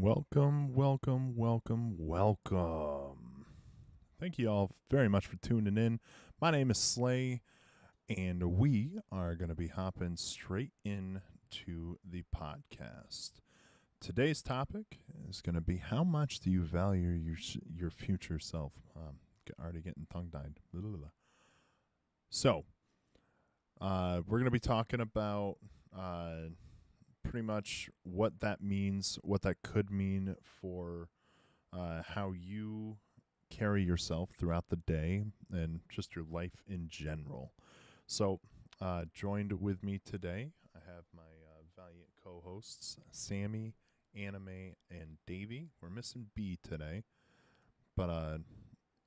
Welcome, welcome, welcome, welcome. Thank you all very much for tuning in. My name is Slay, and we are going to be hopping straight into the podcast. Today's topic is going to be how much do you value your future self? Already getting tongue tied. So, we're going to be talking about uh, pretty much what that means, what that could mean for how you carry yourself throughout the day and just your life in general. So, joined with me today, I have my valiant co hosts, Sammy, Anime, and Davey. We're missing B today, but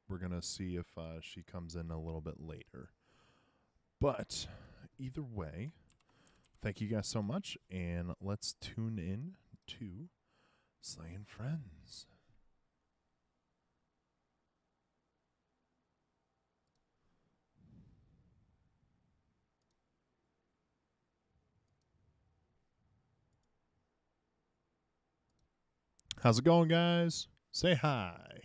we're going to see if she comes in a little bit later. But either way, thank you guys so much, and let's tune in to Slaying Friends. How's it going, guys? Say hi.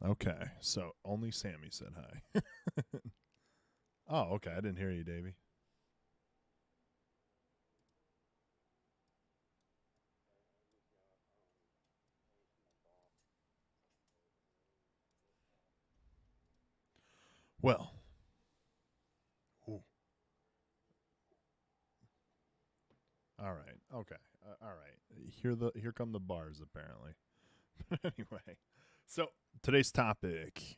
Okay, so only Sammy said hi. Oh, okay. I didn't hear you, Davey. Well, ooh, all right. Okay. All right. Here come the bars apparently. Anyway, so today's topic: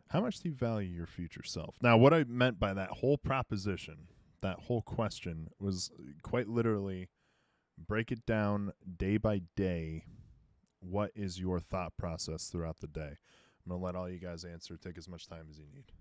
how much do you value your future self? Now, what I meant by that whole proposition, that whole question, was quite literally break it down day by day. What is your thought process throughout the day? I'm gonna let all you guys answer. Take as much time as you need.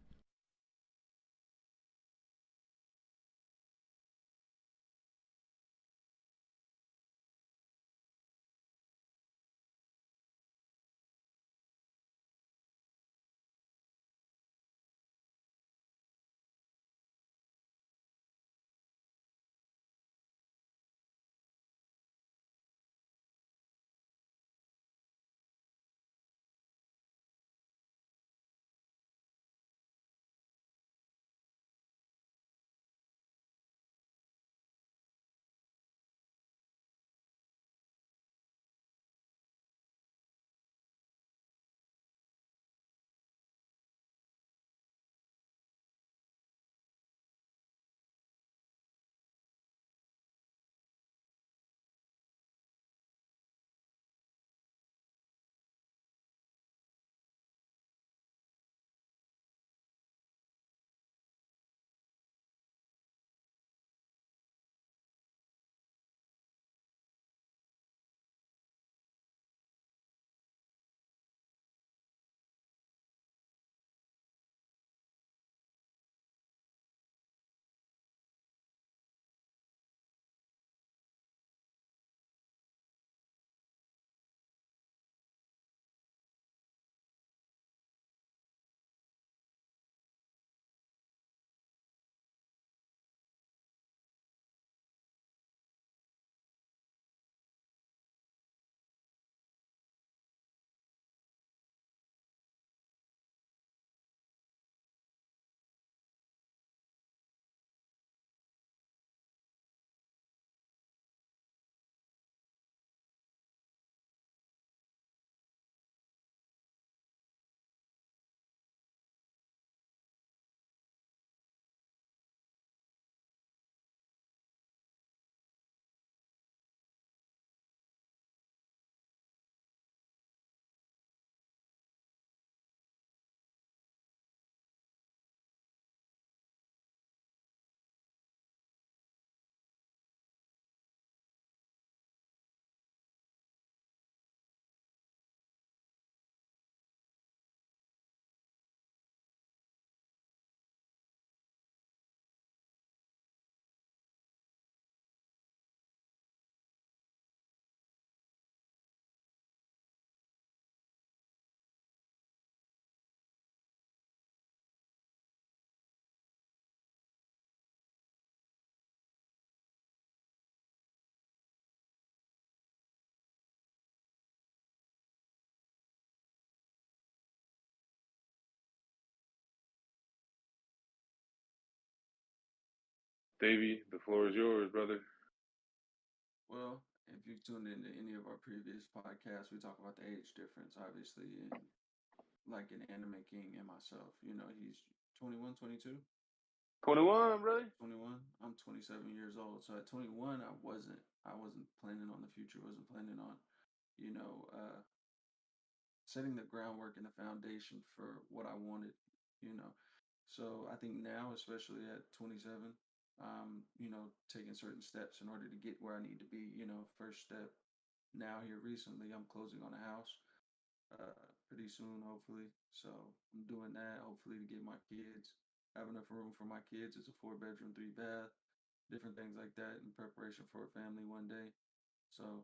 Davey, the floor is yours, brother. Well, if you've tuned into any of our previous podcasts, we talk about the age difference, obviously, and like an Anime King and myself. He's 21, 22, 21, brother. 21. I'm 27 years old. So at 21, I wasn't planning on the future. Wasn't planning on, you know, uh, setting the groundwork and the foundation for what I wanted. You know, so I think now, especially at 27, taking certain steps in order to get where I need to be. First step now here recently, I'm closing on a house pretty soon, hopefully. So I'm doing that, hopefully, to get my kids, have enough room for my kids. It's a 4 bedroom, 3 bath, different things like that in preparation for a family one day. So,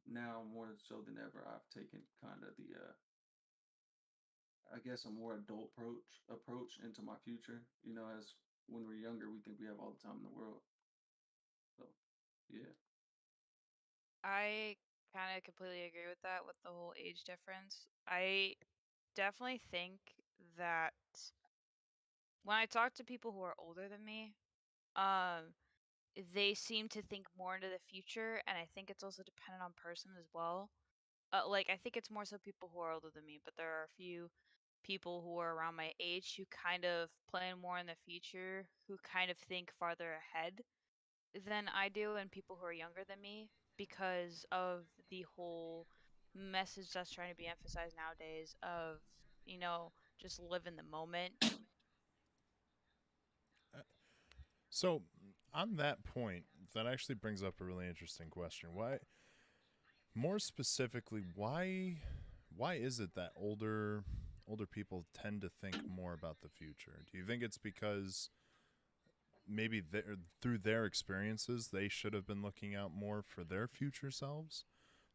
now more so than ever, I've taken kind of I guess, a more adult approach into my future. As when we're younger, we think we have all the time in the world. So, yeah. I kind of completely agree with that with the whole age difference. I definitely think that when I talk to people who are older than me, um, they seem to think more into the future, and I think it's also dependent on person as well. Like I think it's more so people who are older than me, but there are a few people who are around my age who kind of plan more in the future, who kind of think farther ahead than I do, and people who are younger than me because of the whole message that's trying to be emphasized nowadays of, just live in the moment. Uh, So, on that point, that actually brings up a really interesting question. More specifically, why is it that older people tend to think more about the future? Do you think it's because maybe through their experiences they should have been looking out more for their future selves?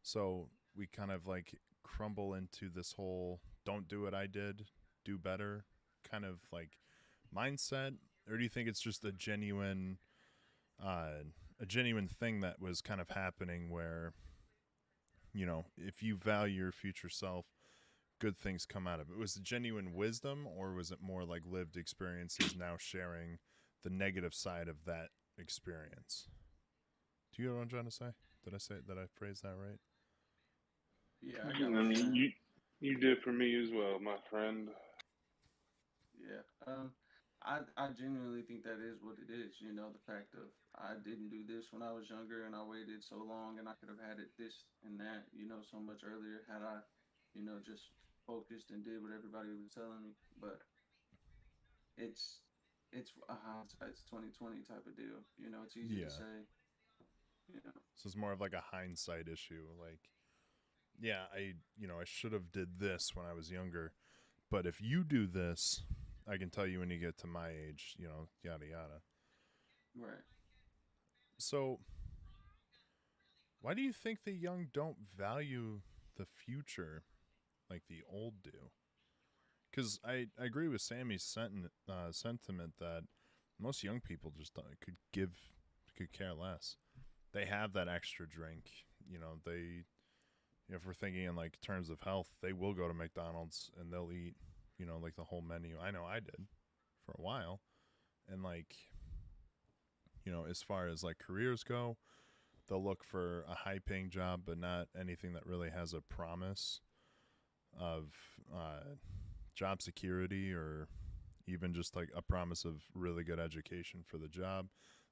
So we kind of like crumble into this whole don't do what I did, do better kind of like mindset, or do you think it's just uh, a genuine thing that was kind of happening where if you value your future self, good things come out of it? Was it genuine wisdom, or was it more like lived experiences now sharing the negative side of that experience? Do you know what I'm trying to say? Did I phrase that right? Yeah, I I got what you're mean, saying. you did for me as well, my friend. Yeah. I genuinely think that is what it is. The fact of I didn't do this when I was younger and I waited so long and I could have had it this and that, so much earlier had I, just focused and did what everybody was telling me. But it's it's a hindsight's 2020 type of deal. It's easy to Yeah. say, you know. So it's more of like a hindsight issue. Like, yeah, I should have did this when I was younger, but if you do this, I can tell you when you get to my age, yada yada. Right. So why do you think the young don't value the future like the old do? Because I agree with Sammy's sentiment that most young people just could care less. They have that extra drink. If we're thinking in like terms of health, they will go to McDonald's and they'll eat, like the whole menu. I know I did for a while. And like, as far as like careers go, they'll look for a high paying job, but not anything that really has a promise of uh, job security or even just like a promise of really good education for the job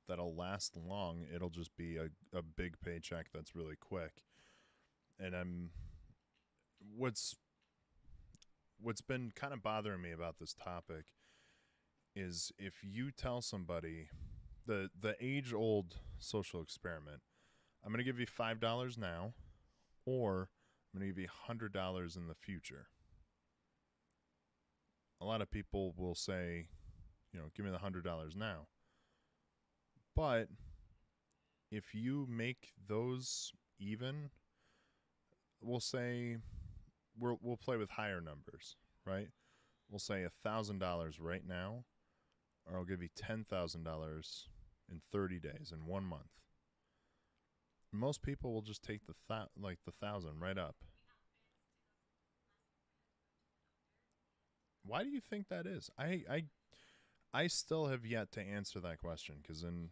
that'll last long. It'll just be a big paycheck that's really quick. And what's what's been kind of bothering me about this topic is if you tell somebody the age old social experiment, I'm going to give you $5 now, or I'm going to give you $100 in the future. A lot of people will say, give me the $100 now. But if you make those even, we'll say we'll play with higher numbers, right? We'll say $1,000 right now, or I'll give you $10,000 in 30 days in 1 month. Most people will just take the thousand right up. Why do you think that is? I still have yet to answer that question, because in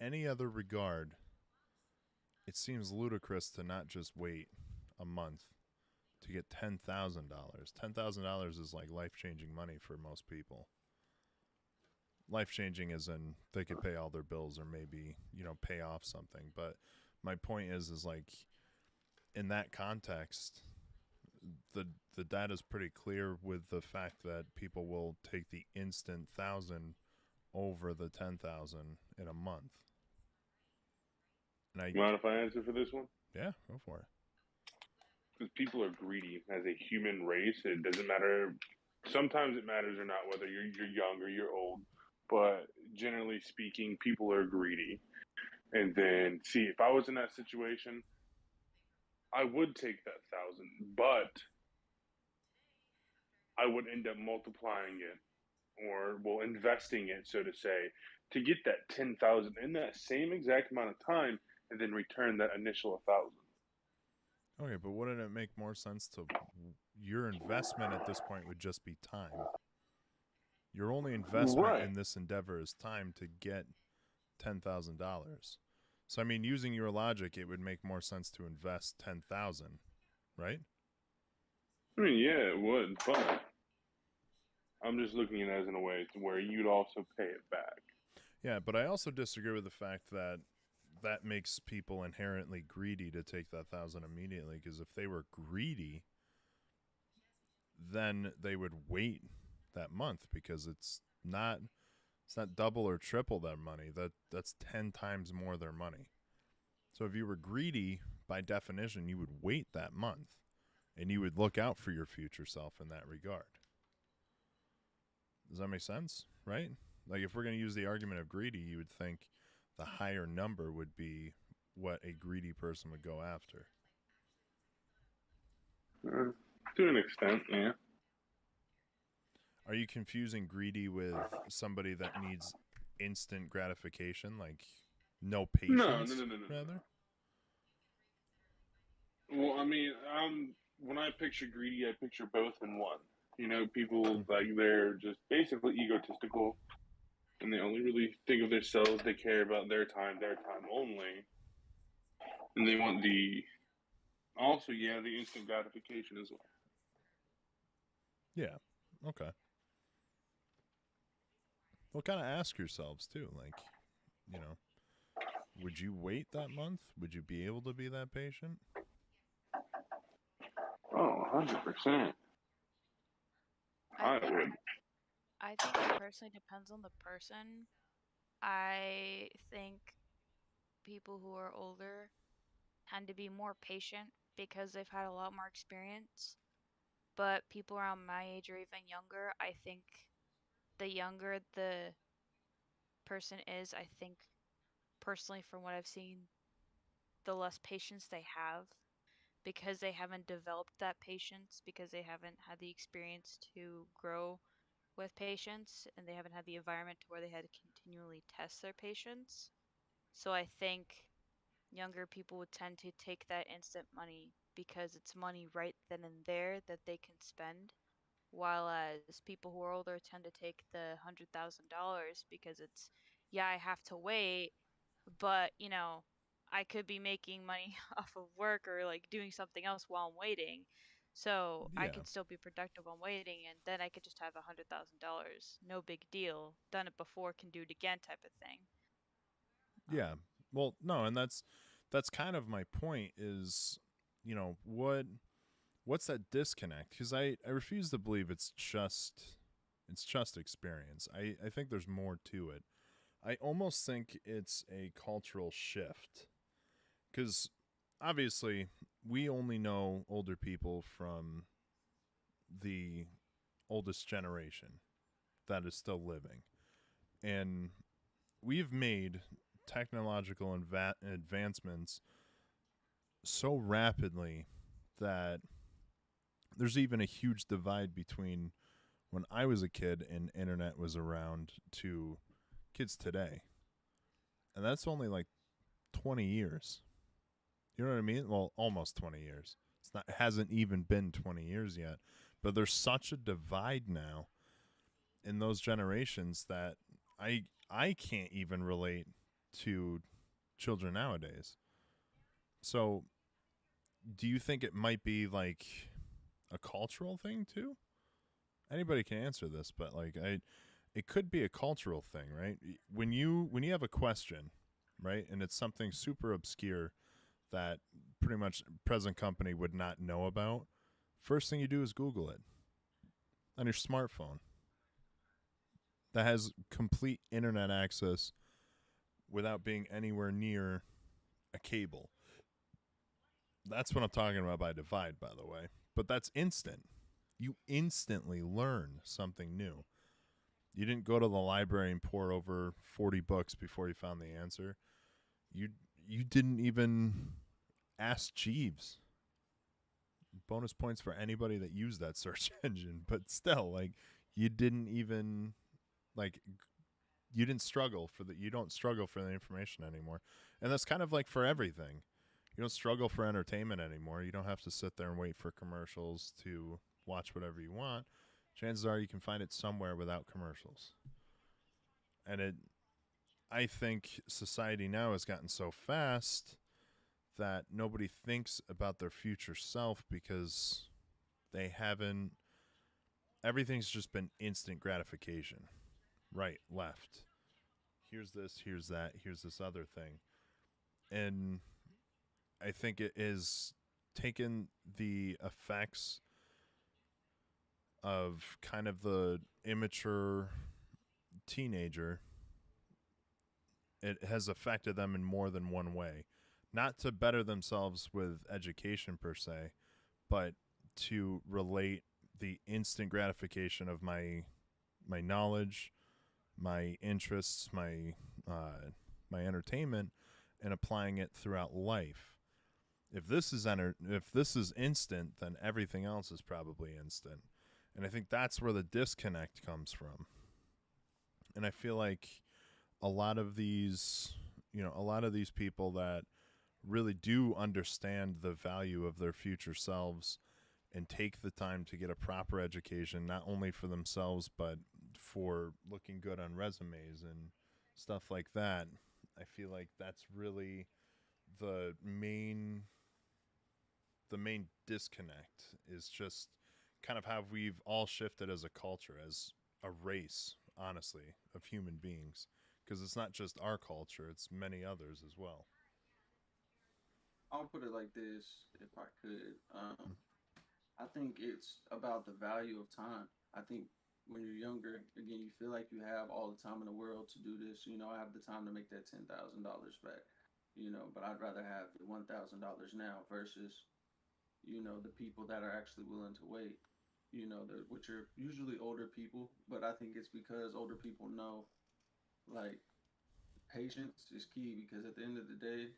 any other regard, it seems ludicrous to not just wait a month to get $10,000. $10,000 is like life-changing money for most people. Life-changing as in they could pay all their bills or maybe, pay off something. But my point is like, in that context, the data is pretty clear with the fact that people will take the instant 1,000 over the 10,000 in a month. And You mind if I answer for this one? Yeah, go for it. Because people are greedy as a human race. It doesn't matter. Sometimes it matters or not whether you're young or you're old, but generally speaking, people are greedy. And then, see, if I was in that situation, I would take that 1,000, but I would end up multiplying it, or investing it, so to say, to get that 10,000 in that same exact amount of time, and then return that initial 1,000. Okay, but wouldn't it make more sense to your investment at this point would just be time? Your only investment in this endeavor is time to get $10,000. So I mean, using your logic, it would make more sense to invest 10,000, right? I mean, yeah, it would, but I'm just looking at it as in a way to where you'd also pay it back. Yeah, but I also disagree with the fact that that makes people inherently greedy to take that 1,000 immediately, because if they were greedy, then they would wait that month, because it's not double or triple their money. That's 10 times more their money. So if you were greedy, by definition, you would wait that month, and you would look out for your future self in that regard. Does that make sense? Right? Like, if we're going to use the argument of greedy, you would think the higher number would be what a greedy person would go after. To an extent, yeah. Are you confusing greedy with somebody that needs instant gratification, like no patience? No. Rather? Well, I mean, when I picture greedy, I picture both in one. People like they're just basically egotistical, and they only really think of themselves. They care about their time only, and they want the instant gratification as well. Yeah. Okay. Well, kind of ask yourselves too, like, would you wait that month? Would you be able to be that patient? Oh, 100%. I would. I think it personally depends on the person. I think people who are older tend to be more patient because they've had a lot more experience. But people around my age or even younger, I think the younger the person is, I think personally from what I've seen, the less patience they have, because they haven't developed that patience, because they haven't had the experience to grow with patience, and they haven't had the environment to where they had to continually test their patience. So I think younger people would tend to take that instant money because it's money right then and there that they can spend, while as people who are older tend to take the $100,000 because it's, yeah, I have to wait, but I could be making money off of work or like doing something else while I'm waiting. So I Yeah. could still be productive while waiting, and then I could just have $100,000. No big deal. Done it before, can do it again type of thing. Yeah. Well, no, and that's kind of my point is, what's that disconnect? Because I refuse to believe it's just experience. I think there's more to it. I almost think it's a cultural shift, because obviously we only know older people from the oldest generation that is still living, and we've made technological advancements so rapidly that there's even a huge divide between when I was a kid and internet was around to kids today. And that's only like 20 years. You know what I mean? Well, almost 20 years. It hasn't even been 20 years yet. But there's such a divide now in those generations that I can't even relate to children nowadays. So, do you think it might be like a cultural thing too? Anybody can answer this, but like it could be a cultural thing, right? When you have a question, right, and it's something super obscure that pretty much present company would not know about, first thing you do is Google it on your smartphone that has complete internet access without being anywhere near a cable. That's what I'm talking about by divide, by the way. But that's instant. You instantly learn something new. You didn't go to the library and pour over 40 books before you found the answer. You didn't even ask Jeeves. Bonus points for anybody that used that search engine, but still, like, you didn't even, like, you didn't struggle for the, you don't struggle for the information anymore. And that's kind of like for everything. You don't struggle for entertainment anymore. You don't have to sit there and wait for commercials to watch whatever you want. Chances are you can find it somewhere without commercials. And I think society now has gotten so fast that nobody thinks about their future self because they haven't, everything's just been instant gratification. Right, left. Here's this, here's that, here's this other thing. And I think it is taken the effects of kind of the immature teenager. It has affected them in more than one way. Not to better themselves with education per se, but to relate the instant gratification of my knowledge, my interests, my entertainment, and applying it throughout life. If this is instant, then everything else is probably instant. And I think that's where the disconnect comes from. And I feel like a lot of these people that really do understand the value of their future selves and take the time to get a proper education, not only for themselves, but for looking good on resumes and stuff like that. I feel like that's really the main disconnect, is just kind of how we've all shifted as a culture, as a race, honestly, of human beings. Because it's not just our culture, it's many others as well. I'll put it like this, if I could. I think it's about the value of time. I think when you're younger, again, you feel like you have all the time in the world to do this. I have the time to make that $10,000 back. But I'd rather have the $1,000 now versus, the people that are actually willing to wait. Which are usually older people, but I think it's because older people know, like, patience is key because at the end of the day,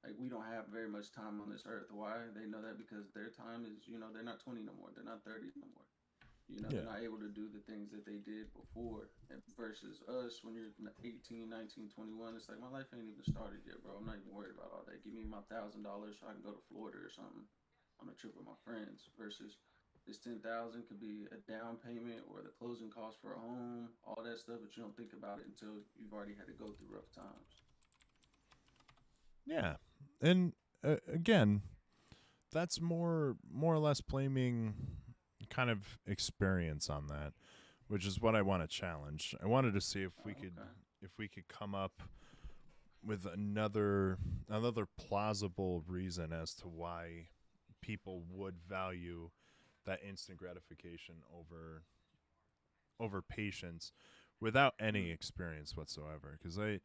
like, we don't have very much time on this earth. Why? They know that because their time is, they're not 20 no more. They're not 30 no more. They're not able to do the things that they did before. And versus us, when you're 18, 19, 21, it's like, my life ain't even started yet, bro. I'm not even worried about all that. Give me my $1,000 so I can go to Florida or something on a trip with my friends. Versus this 10,000 could be a down payment or the closing cost for a home, all that stuff, but you don't think about it until you've already had to go through rough times. Yeah. And again, that's more or less blaming kind of experience on that, which is what I want to challenge. I wanted to see if we could come up with another plausible reason as to why people would value that instant gratification over patience without any experience whatsoever. Because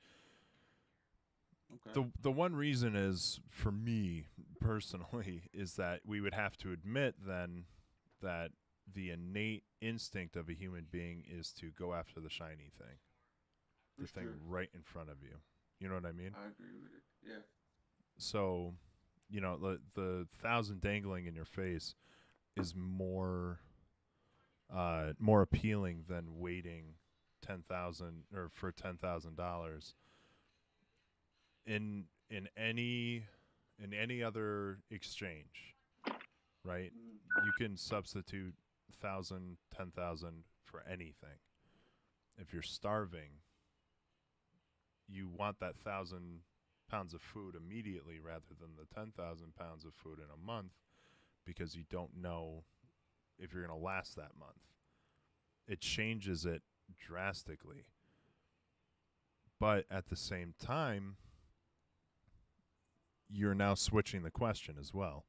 the one reason is, for me personally, is that we would have to admit then that the innate instinct of a human being is to go after the shiny thing, the thing right in front of you. You know what I mean? I agree with it. Yeah. So, the thousand dangling in your face is more appealing than waiting for $10,000 in any other exchange, right? You can substitute 1,000, 10,000 for anything. if you're starving, you want that 1,000 pounds of food immediately rather than the 10,000 pounds of food in a month because you don't know if you're going to last that month. It changes it drastically. But at the same time, you're now switching the question as well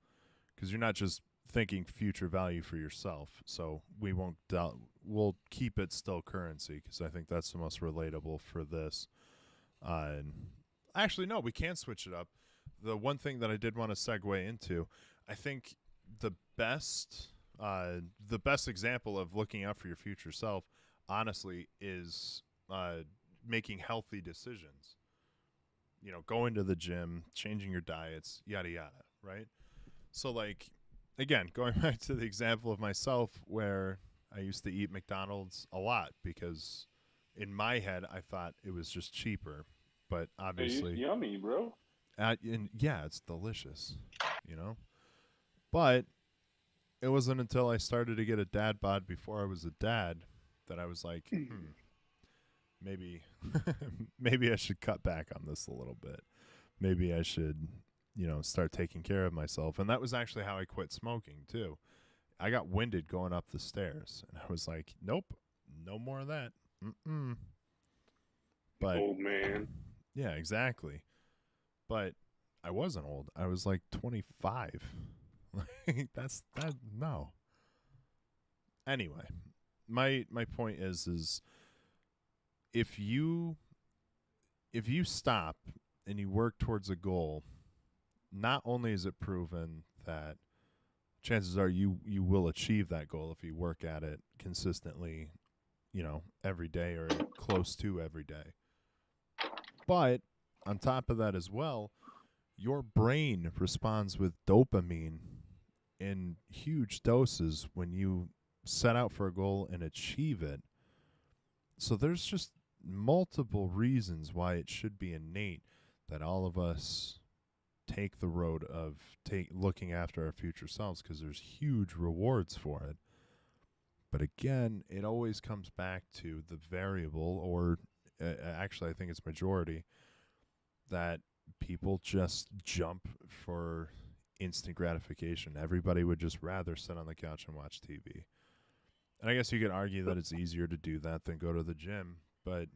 because you're not just thinking future value for yourself. So we'll keep it still currency because I think that's the most relatable for this. And actually, no, we can switch it up. The one thing that I did want to segue into, I think the best example of looking out for your future self, honestly, is making healthy decisions. You know, going to the gym, changing your diets, yada yada, right? So, like, again, going back to the example of myself, where I used to eat McDonald's a lot because in my head I thought it was just cheaper, but Hey, it's obviously, yummy, bro. and yeah, it's delicious, you know. But it wasn't until I started to get a dad bod before I was a dad that I was like, maybe, maybe I should cut back on this a little bit. Maybe I should, start taking care of myself. And that was actually how I quit smoking too. I got winded going up the stairs, and I was like, nope, no more of that. Mm-mm. But Old man. yeah, exactly. But I wasn't old. I was like 25. Like that's that no. Anyway, my point is if you stop and you work towards a goal, not only is it proven that chances are you will achieve that goal if you work at it consistently, every day or close to every day. But on top of that as well, your brain responds with dopamine in huge doses when you set out for a goal and achieve it. So there's just multiple reasons why it should be innate that all of us take the road of looking after our future selves because there's huge rewards for it. But again, it always comes back to the variable, or actually, I think it's majority, that people just jump for instant gratification. Everybody would just rather sit on the couch and watch TV. And I guess you could argue that it's easier to do that than go to the gym, but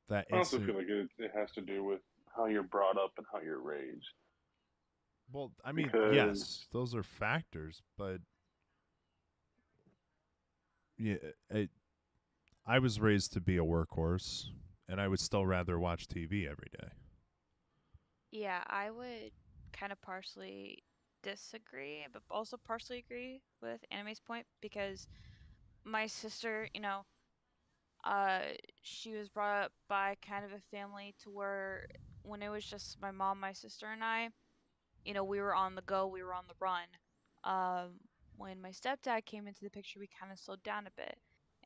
that I also instant. feel like it has to do with how you're brought up and how you're raised. Well, I mean, Because yes, those are factors, but yeah, I was raised to be a workhorse, and I would still rather watch TV every day. Yeah, I would kind of partially disagree, but also partially agree with Anime's point because my sister, uh, she was brought up by kind of a family to where when it was just my mom, my sister, and I, we were on the go, we were on the run. Um, when my stepdad came into the picture, we kind of slowed down a bit,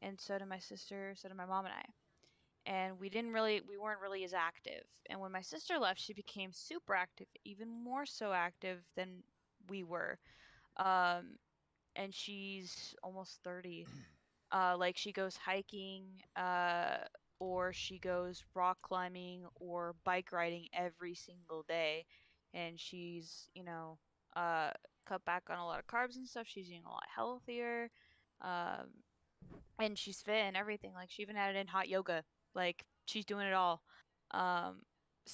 and so did my sister, so did my mom and I. And we weren't really as active. And when my sister left, she became super active, even more so active than we were. Um, and she's almost 30. Like she goes hiking, or she goes rock climbing or bike riding every single day. And she's, cut back on a lot of carbs and stuff. She's eating a lot healthier. Um, and she's fit and everything. Like she even added in hot yoga. Like she's doing it all. Um,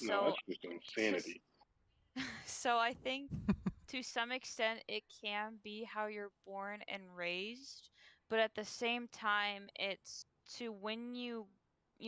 no, so that's just to, insanity. so I think to some extent it can be how you're born and raised, but at the same time it's to when you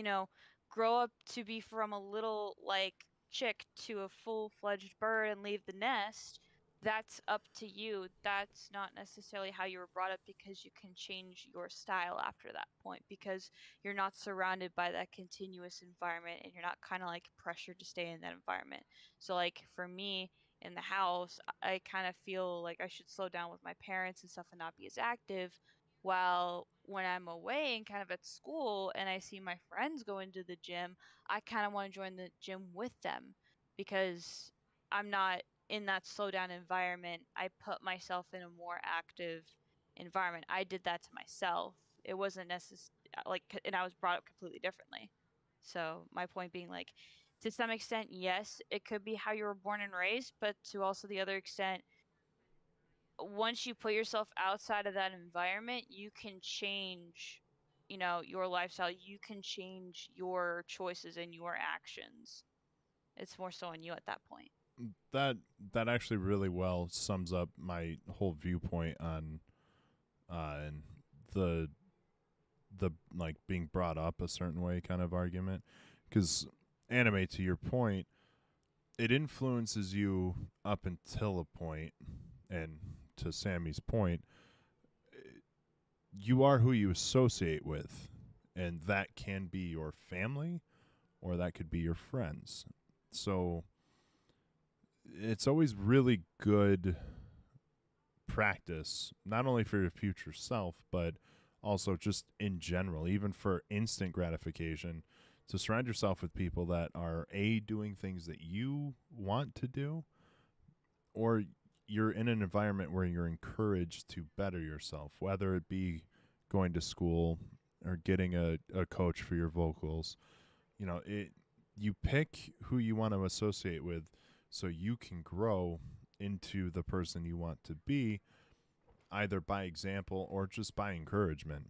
know, grow up to be from a little like chick to a full-fledged bird and leave the nest, that's up to you. That's not necessarily how you were brought up because you can change your style after that point because you're not surrounded by that continuous environment and you're not kind of like pressured to stay in that environment. So like for me, in the house, I kind of feel like I should slow down with my parents and stuff and not be as active. While when I'm away and kind of at school and I see my friends going to the gym, I kind of want to join the gym with them because I'm not in that slow down environment. I put myself in a more active environment. I did that to myself. It wasn't necessary. and I was brought up completely differently. So my point being, like, to some extent, yes, it could be how you were born and raised, but to also the other extent, once you put yourself outside of that environment, you can change, your lifestyle. You can change your choices and your actions. It's more so on you at that point. That that actually really well sums up my whole viewpoint on uh the like being brought up a certain way kind of argument, because anime, to your point, it influences you up until a point, and to Sammy's point, you are who you associate with, and that can be your family or that could be your friends. So it's always really good practice, not only for your future self, but also just in general, even for instant gratification, to surround yourself with people that are doing things that you want to do, or you're in an environment where you're encouraged to better yourself, whether it be going to school or getting a coach for your vocals. You pick who you want to associate with so you can grow into the person you want to be, either by example or just by encouragement.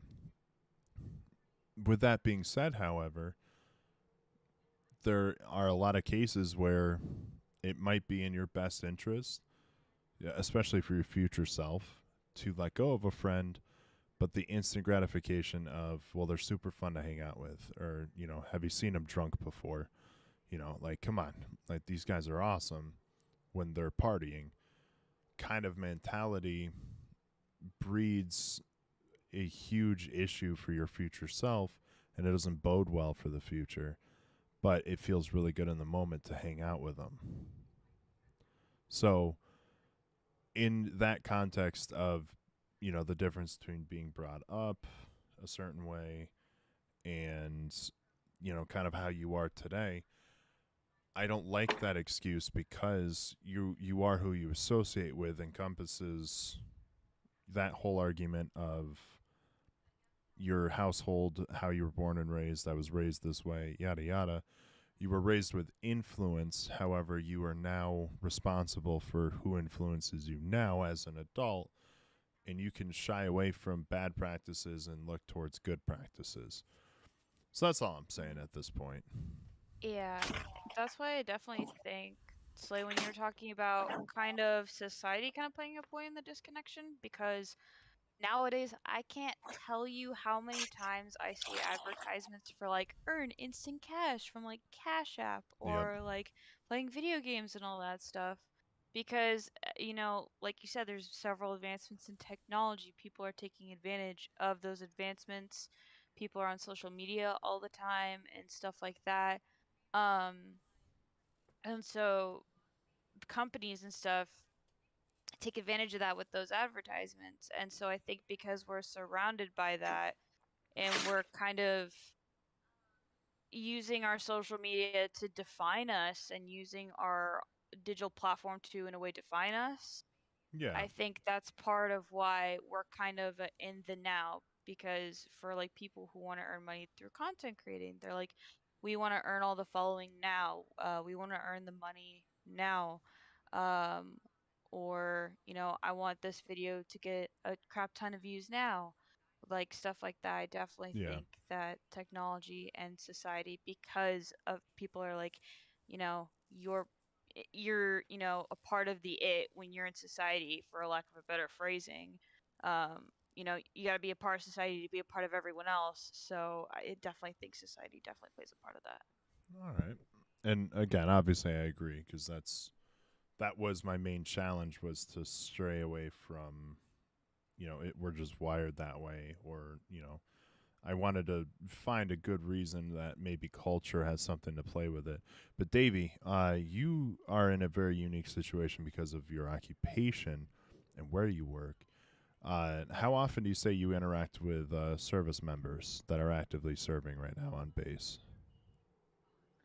With that being said, however, there are a lot of cases where it might be in your best interest, especially for your future self, to let go of a friend, but the instant gratification of, well, they're super fun to hang out with, or, have you seen them drunk before? Like, come on, like, these guys are awesome when they're partying, kind of mentality breeds a huge issue for your future self, and it doesn't bode well for the future, but it feels really good in the moment to hang out with them. So in that context of, the difference between being brought up a certain way and, kind of how you are today, I don't like that excuse, because you are who you associate with encompasses that whole argument of your household, how you were born and raised. I was raised this way, yada yada. You were raised with influence, however, you are now responsible for who influences you now as an adult, and you can shy away from bad practices and look towards good practices. So that's all I'm saying at this point. Yeah, that's why I definitely think, Slay, when you were talking about kind of society kind of playing a point in the disconnection, because nowadays I can't tell you how many times I see advertisements for like earn instant cash from like Cash App, Yep. or like playing video games and all that stuff. Because, like you said, there's several advancements in technology. People are taking advantage of those advancements. People are on social media all the time and stuff like that. Um, and so companies and stuff take advantage of that with those advertisements. And so I think because we're surrounded by that, and we're kind of using our social media to define us and using our digital platform to, in a way, define us, Yeah. I think that's part of why we're kind of in the now. Because for like people who want to earn money through content creating, they're like, we want to earn all the following now. We want to earn the money now. Um, or, I want this video to get a crap ton of views now. Like stuff like that. I definitely Yeah. think that technology and society, because of people are like, you know, you're you're a part of the it when you're in society, for lack of a better phrasing. You got to be a part of society to be a part of everyone else. So I definitely think society definitely plays a part of that. All right. And again, obviously I agree, because that was my main challenge, was to stray away from, we're just wired that way, or, I wanted to find a good reason that maybe culture has something to play with it. But Davey, you are in a very unique situation because of your occupation and where you work. How often do you say you interact with service members that are actively serving right now on base?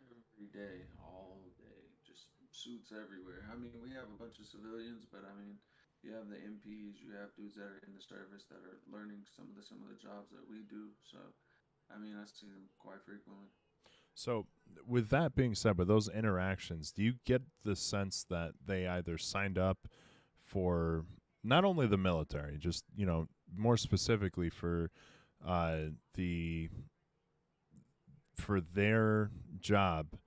Every day, all day, just suits everywhere. I mean, we have a bunch of civilians, but I mean, you have the MPs, you have dudes that are in the service that are learning some of the similar jobs that we do. So I mean, I see them quite frequently. So, with that being said, with those interactions, do you get the sense that they either signed up for not only the military, just more specifically for the for their job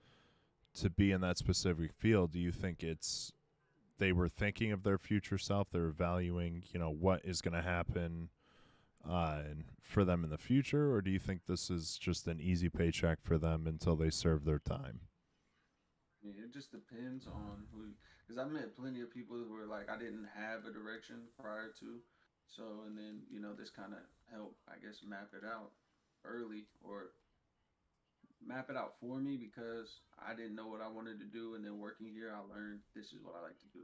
to be in that specific field? Do you think it's they were thinking of their future self? They're valuing, what is going to happen for them in the future, or do you think this is just an easy paycheck for them until they serve their time? Yeah, it just depends on who. Because I met plenty of people who were like, I didn't have a direction prior to. So, and then, this kind of helped, I guess, map it out early or map it out for me because I didn't know what I wanted to do. And then working here, I learned this is what I like to do.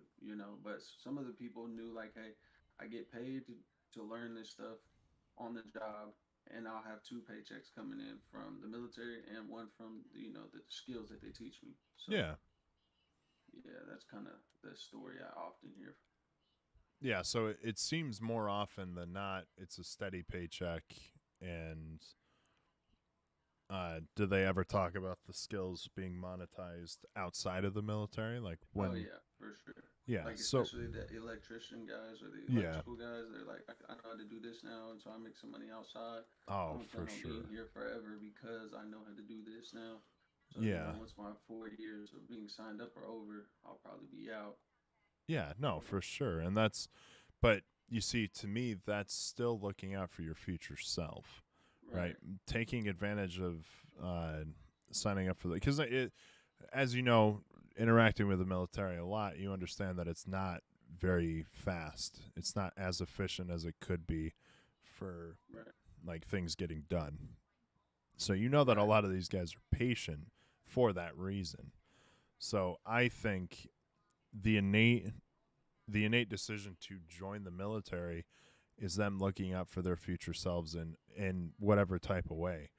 But some of the people knew, like, hey, I get paid to learn this stuff on the job, and I'll have two paychecks coming in from the military and one from, the skills that they teach me. So, Yeah. yeah, that's kind of the story I often hear. Yeah, so it seems more often than not it's a steady paycheck. And do they ever talk about the skills being monetized outside of the military? Like when Oh yeah, for sure. Yeah, Like so especially the electrician guys or the yeah. electrical guys, they're like, I know how to do this now, and so I make some money outside. I Oh, don't for plan on sure. being here forever because I know how to do this now. So Yeah. once my 4 years of being signed up are over, I'll probably be out. Yeah, no, for sure. And but you see, to me, that's still looking out for your future self, right? Right. Taking advantage of signing up for because as you know, interacting with the military a lot, you understand that it's not very fast. It's not as efficient as it could be for Right. like things getting done. So you know that a Right. lot of these guys are patient for that reason. So I think the innate decision to join the military is them looking out for their future selves in whatever type of way.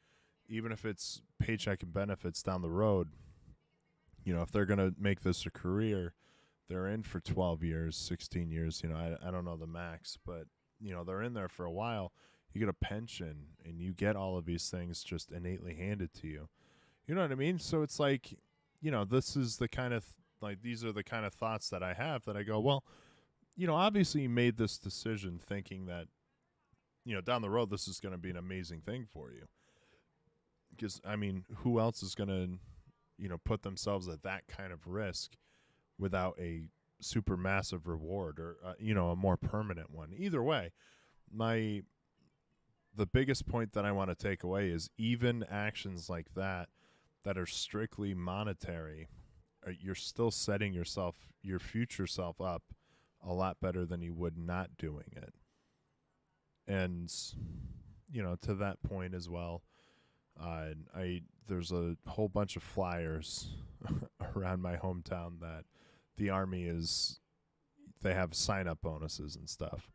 Even if it's paycheck and benefits down the road, if they're going to make this a career, they're in for 12 years, 16 years, I don't know the max, but they're in there for a while. You get a pension and you get all of these things just innately handed to you. You know what I mean? So it's like, this is the kind of like these are the kind of thoughts that I have that I go, well, obviously you made this decision thinking that, down the road this is going to be an amazing thing for you. Because I mean, who else is going to, put themselves at that kind of risk without a super massive reward or a more permanent one? Either way, the biggest point that I want to take away is even actions like that are strictly monetary, you're still setting your future self up a lot better than you would not doing it. And to that point as well, there's a whole bunch of flyers around my hometown that the Army they have sign-up bonuses and stuff.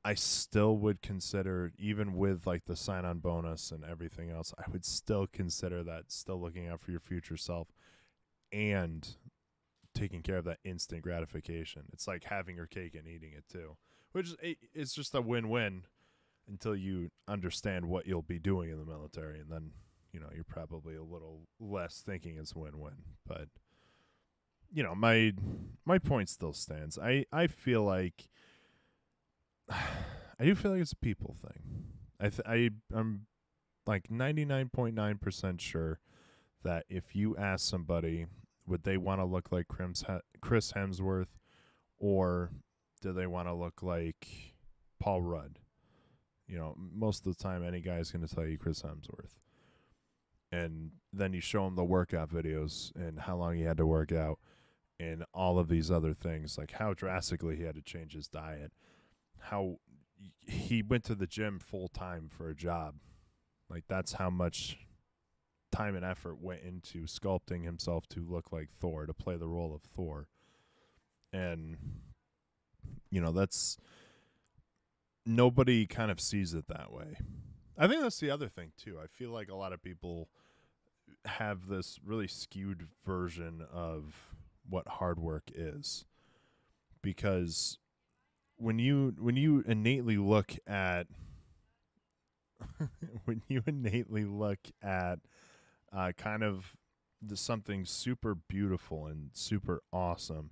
I still would consider, even with like the sign-on bonus and everything else, I would still consider that still looking out for your future self and taking care of that instant gratification. It's like having your cake and eating it too, which it's just a win-win until you understand what you'll be doing in the military, and then you're probably a little less thinking it's win-win. But my point still stands. I feel like I do feel like it's a people thing. I'm like 99.9% sure that if you ask somebody, would they want to look like Chris Hemsworth, or do they want to look like Paul Rudd? Most of the time, any guy's going to tell you Chris Hemsworth. And then you show him the workout videos and how long he had to work out and all of these other things, like how drastically he had to change his diet, how he went to the gym full time for a job. Like that's how much time and effort went into sculpting himself to look like Thor, to play the role of Thor. And that's nobody kind of sees it that way. I think that's the other thing too. I feel like a lot of people have this really skewed version of what hard work is, because when you innately look at when you innately look at kind of something super beautiful and super awesome,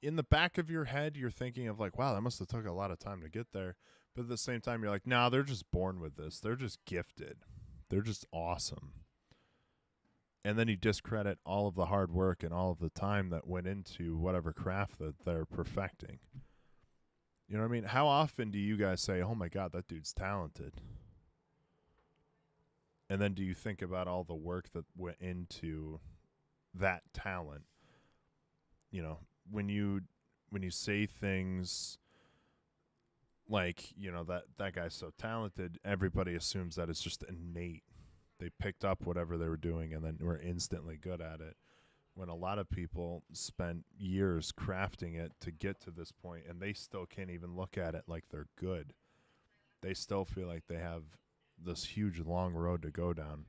in the back of your head, you're thinking of like, wow, that must have took a lot of time to get there. But at the same time, you're like, nah, they're just born with this. They're just gifted. They're just awesome. And then you discredit all of the hard work and all of the time that went into whatever craft that they're perfecting. You know what I mean? How often do you guys say, oh my God, that dude's talented? And then do you think about all the work that went into that talent? You know, when you say things like, you know, that guy's so talented, everybody assumes that it's just innate. They picked up whatever they were doing and then were instantly good at it. When a lot of people spent years crafting it to get to this point, and they still can't even look at it like they're good. They still feel like they have this huge long road to go down.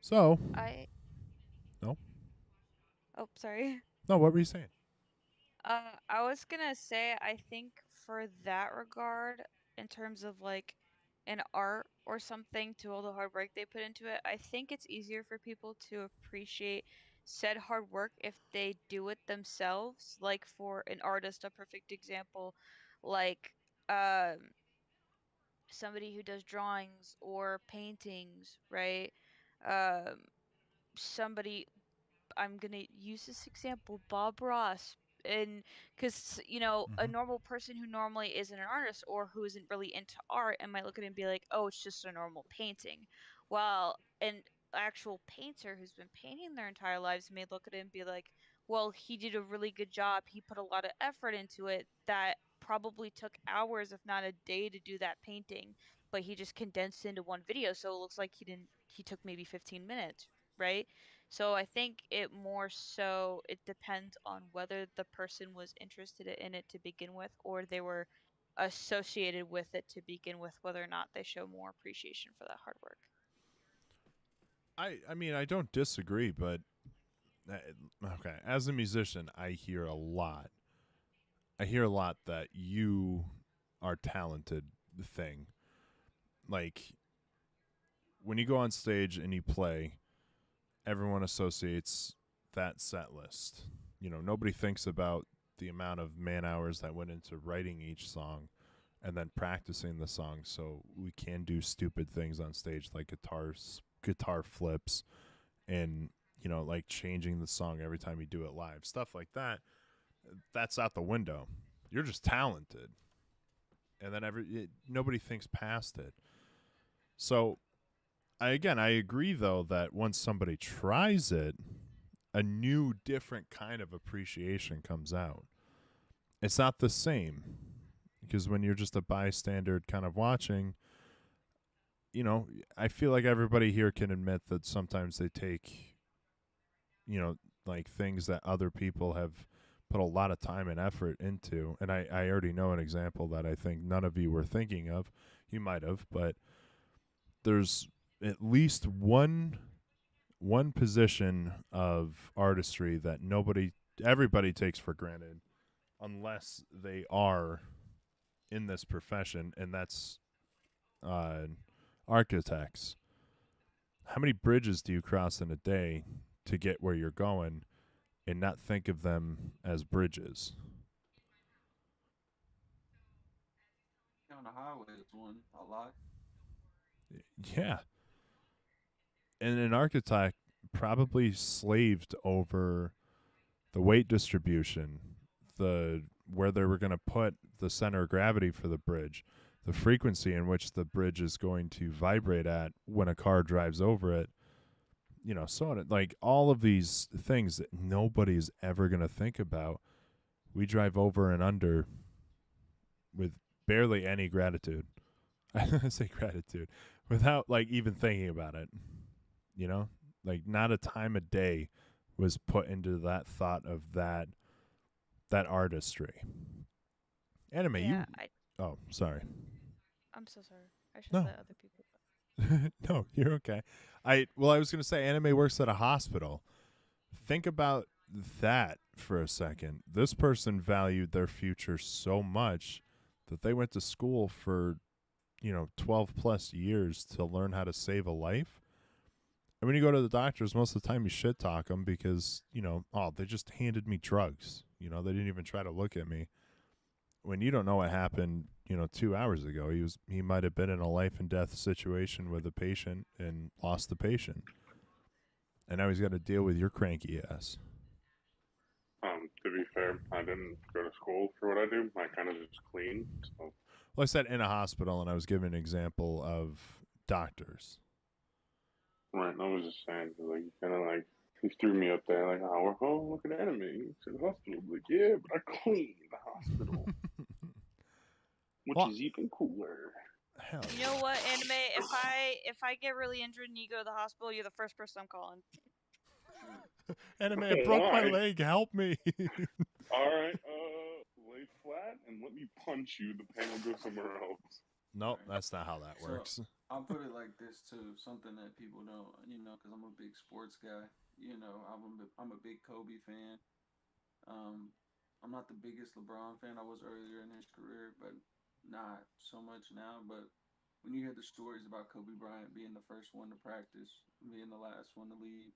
So, No? Oh, sorry. No, what were you saying? I was gonna say, I think for that regard, in terms of like an art or something, to all the hard work they put into it, I think it's easier for people to appreciate said hard work if they do it themselves. Like for an artist, a perfect example, like um somebody who does drawings or paintings, right? Um, somebody, I'm gonna use this example, Bob Ross, and because a Mm-hmm. normal person who normally isn't an artist or who isn't really into art and might look at it and be like, oh, it's just a normal painting. While an actual painter who's been painting their entire lives may look at it and be like, well, he did a really good job. He put a lot of effort into it that probably took hours, if not a day, to do that painting, but he just condensed into one video, so it looks like he took maybe 15 minutes, right? So I think it depends on whether the person was interested in it to begin with or they were associated with it to begin with, whether or not they show more appreciation for that hard work. I mean, I don't disagree, but okay, as a musician, I hear a lot. I hear a lot that you are talented thing. Like when you go on stage and you play, everyone associates that set list. You know, nobody thinks about the amount of man hours that went into writing each song and then practicing the song so we can do stupid things on stage like guitar flips and like changing the song every time you do it live. Stuff like that. That's out the window. You're just talented. And then nobody thinks past it. So I agree though that once somebody tries it, a new, different kind of appreciation comes out. It's not the same because when you're just a bystander kind of watching, I feel like everybody here can admit that sometimes they take, like things that other people have put a lot of time and effort into. And I already know an example that I think none of you were thinking of. You might have, but there's at least one position of artistry that everybody takes for granted unless they are in this profession, and that's architects. How many bridges do you cross in a day to get where you're going and not think of them as bridges? On the highway is one a lot. Yeah. And an architect probably slaved over the weight distribution, the where they were going to put the center of gravity for the bridge, the frequency in which the bridge is going to vibrate at when a car drives over it, so on. Like all of these things that nobody's ever going to think about, we drive over and under with barely any gratitude. I say gratitude without like even thinking about it. Like not a time a day was put into that thought of that artistry. Anime, Yeah, Oh, sorry. I'm so sorry. I should No. let other people. No, you're okay. I was going to say anime works at a hospital. Think about that for a second. This person valued their future so much that they went to school for 12 plus years to learn how to save a life. And when you go to the doctors, most of the time you shit talk them because, they just handed me drugs. They didn't even try to look at me. When you don't know what happened, 2 hours ago, he might have been in a life and death situation with a patient and lost the patient. And now he's got to deal with your cranky ass. To be fair, I didn't go to school for what I do. I kind of just clean. So. Well, I said in a hospital, and I was giving an example of doctors. Right, I was just saying, like, kind of like, he threw me up there, like, oh, look at anime. It's in the hospital. Like, yeah, but I clean the hospital. Which is even cooler. Hell You know what, anime? If I get really injured and you go to the hospital, you're the first person I'm calling. Anime, I broke my leg. Help me. All right, lay flat and let me punch you. The pain will go somewhere else. Nope, that's not how that works. So, I'll put it like this too, something that people don't, because I'm a big sports guy. I'm a big Kobe fan. I'm not the biggest LeBron fan. I was earlier in his career, but not so much now. But when you hear the stories about Kobe Bryant being the first one to practice, being the last one to leave,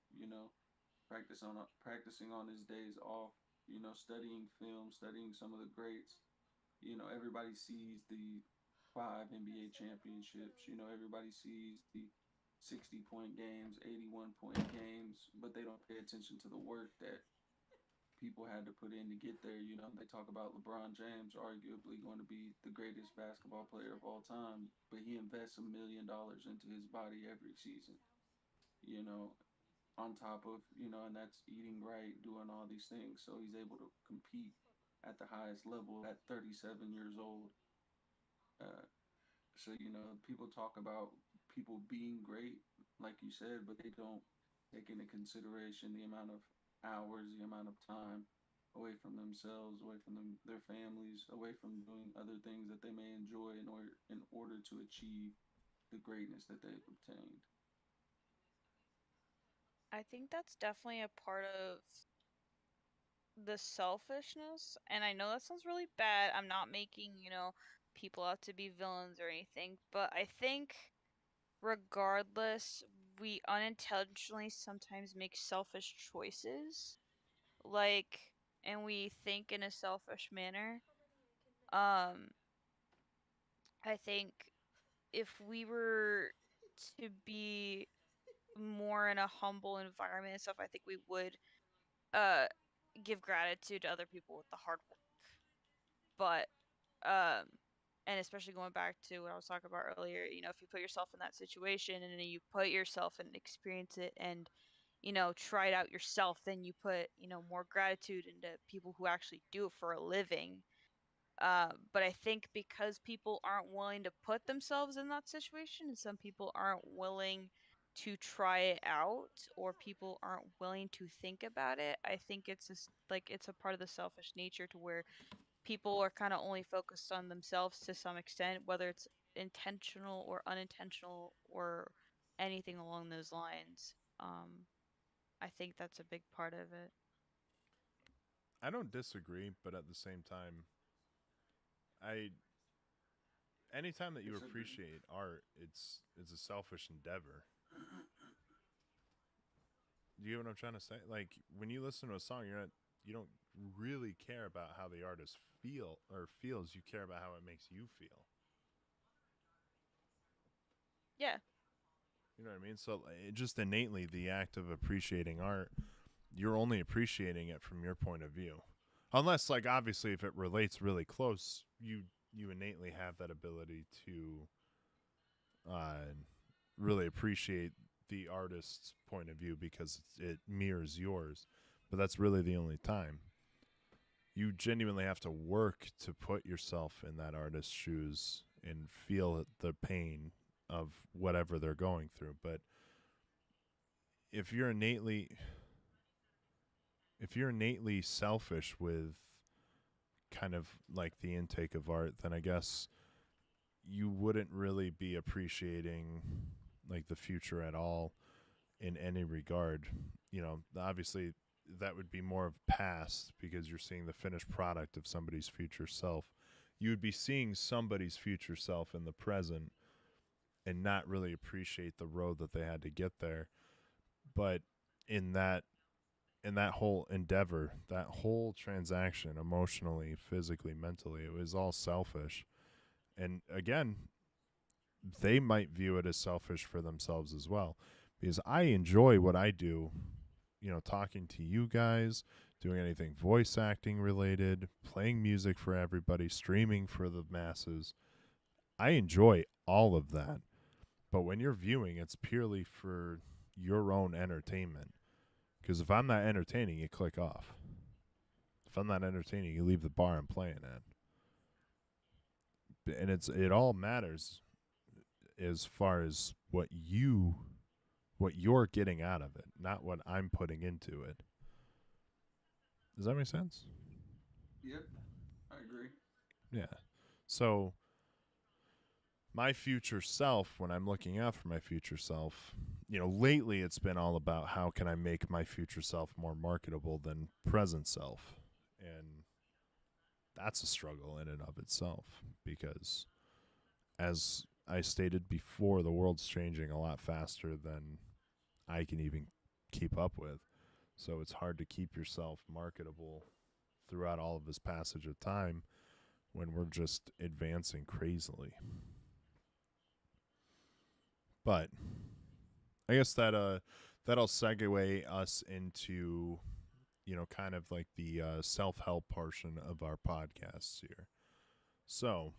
practicing on his days off, studying film, studying some of the greats. Everybody sees the 5 NBA championships. Everybody sees the 60-point games, 81-point games, but they don't pay attention to the work that people had to put in to get there. They talk about LeBron James arguably going to be the greatest basketball player of all time, but he invests $1 million into his body every season. On top of, and that's eating right, doing all these things. So he's able to compete at the highest level at 37 years old. So, people talk about people being great, like you said, but they don't take into consideration the amount of hours, the amount of time away from themselves, away from their families, away from doing other things that they may enjoy in order to achieve the greatness that they've obtained. I think that's definitely a part of the selfishness, and I know that sounds really bad. I'm not making, people out to be villains or anything, but I think regardless, we unintentionally sometimes make selfish choices, and we think in a selfish manner. Um, I think if we were to be more in a humble environment and stuff, I think we would uh give gratitude to other people with the hard work. But um and especially going back to what I was talking about earlier, if you put yourself in that situation and then you put yourself and experience it and try it out yourself, then you put more gratitude into people who actually do it for a living. But I think because people aren't willing to put themselves in that situation, and some people aren't willing to try it out, or people aren't willing to think about it, I think it's just like it's a part of the selfish nature to where people are kind of only focused on themselves to some extent, whether it's intentional or unintentional or anything along those lines. I think that's a big part of it. I don't disagree, but at the same time, I anytime that you appreciate art, it's a selfish endeavor. Do you get what I'm trying to say? Like when you listen to a song, you don't really care about how the artist feels. You care about how it makes you feel. Yeah. You know what I mean? So just innately, the act of appreciating art, you're only appreciating it from your point of view. Unless, like, obviously, if it relates really close, you innately have that ability to really appreciate the artist's point of view because it mirrors yours. But that's really the only time. You genuinely have to work to put yourself in that artist's shoes and feel the pain of whatever they're going through. But if you're innately selfish with kind of like the intake of art, then I guess you wouldn't really be appreciating like the future at all in any regard. Obviously that would be more of past because you're seeing the finished product of somebody's future self. you would be seeing somebody's future self in the present and not really appreciate the road that they had to get there. But in that whole endeavor, that whole transaction, emotionally, physically, mentally, it was all selfish. And again, they might view it as selfish for themselves as well, because I enjoy what I do, talking to you guys, doing anything voice acting related, playing music for everybody, streaming for the masses. I enjoy all of that. But when you're viewing, it's purely for your own entertainment. Because if I'm not entertaining, you click off. If I'm not entertaining, you leave the bar I'm playing at. And it all matters as far as what you're getting out of it, not what I'm putting into it. Does that make sense? Yep, I agree. Yeah. So my future self, when I'm looking out for my future self, lately it's been all about how can I make my future self more marketable than present self. And that's a struggle in and of itself, because as I stated before, the world's changing a lot faster than I can even keep up with. So it's hard to keep yourself marketable throughout all of this passage of time when we're just advancing crazily. But I guess that'll segue us into, kind of like the self-help portion of our podcasts here. So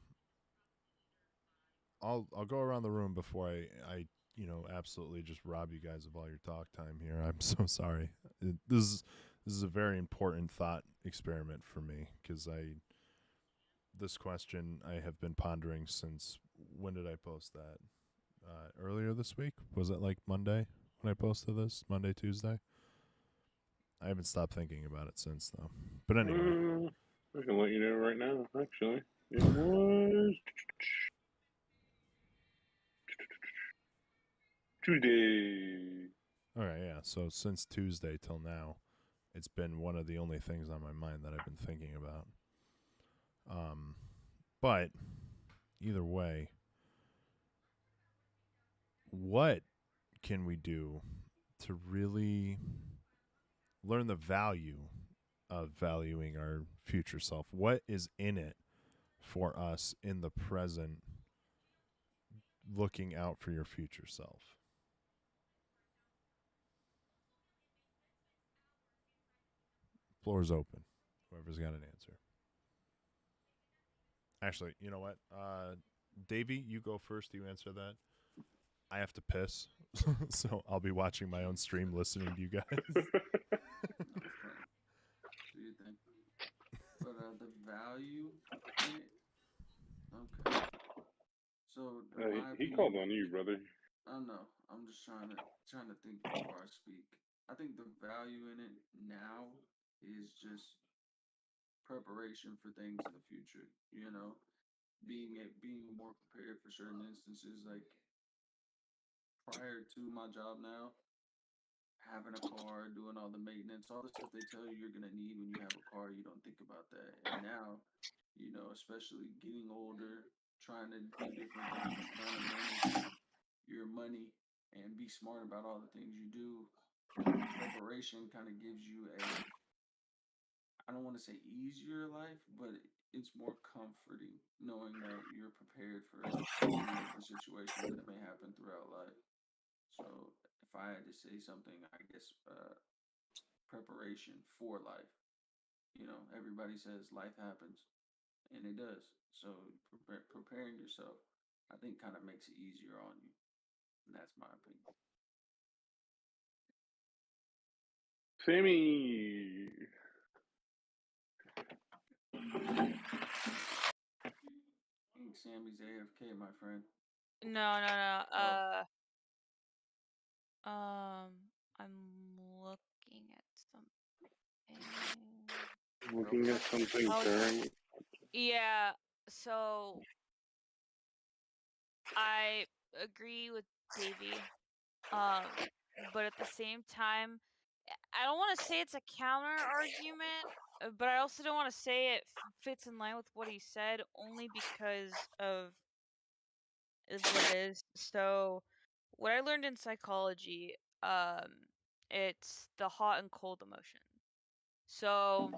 I'll go around the room before I absolutely just rob you guys of all your talk time here. I'm so sorry. This is a very important thought experiment for me, because this question I have been pondering since, when did I post that? Earlier this week? Was it like Monday when I posted this? Monday, Tuesday? I haven't stopped thinking about it since, though. But anyway. I can let you know right now, actually. It was Tuesday. All right, yeah. So since Tuesday till now, it's been one of the only things on my mind that I've been thinking about. But either way, what can we do to really learn the value of valuing our future self? What is in it for us in the present, looking out for your future self? Floor's open. Whoever's got an answer. Actually, you know what? Davey, you go first. You answer that. I have to piss, so I'll be watching my own stream, listening to you guys. Do you think? But the value in it. Okay. So he called on you, brother. I know. I'm just trying to think before I speak. I think the value in it now is just preparation for things in the future. Being more prepared for certain instances. Like prior to my job now, having a car, doing all the maintenance, all the stuff they tell you you're gonna need when you have a car, you don't think about that. And now, especially getting older, trying to do different things, trying to manage your money and be smart about all the things you do. Preparation kind of gives you I don't want to say easier life, but it's more comforting knowing that you're prepared for different situations that may happen throughout life. So if I had to say something, I guess preparation for life. Everybody says life happens, and it does. So preparing yourself, I think, kind of makes it easier on you. And that's my opinion. Sammy. I think Sammy's AFK, my friend. No. I'm looking at something. Looking at something during. Yeah, so I agree with Davey. But at the same time, I don't want to say it's a counter argument, but I also don't want to say it fits in line with what he said only because of what it is. So, what I learned in psychology, it's the hot and cold emotion. So,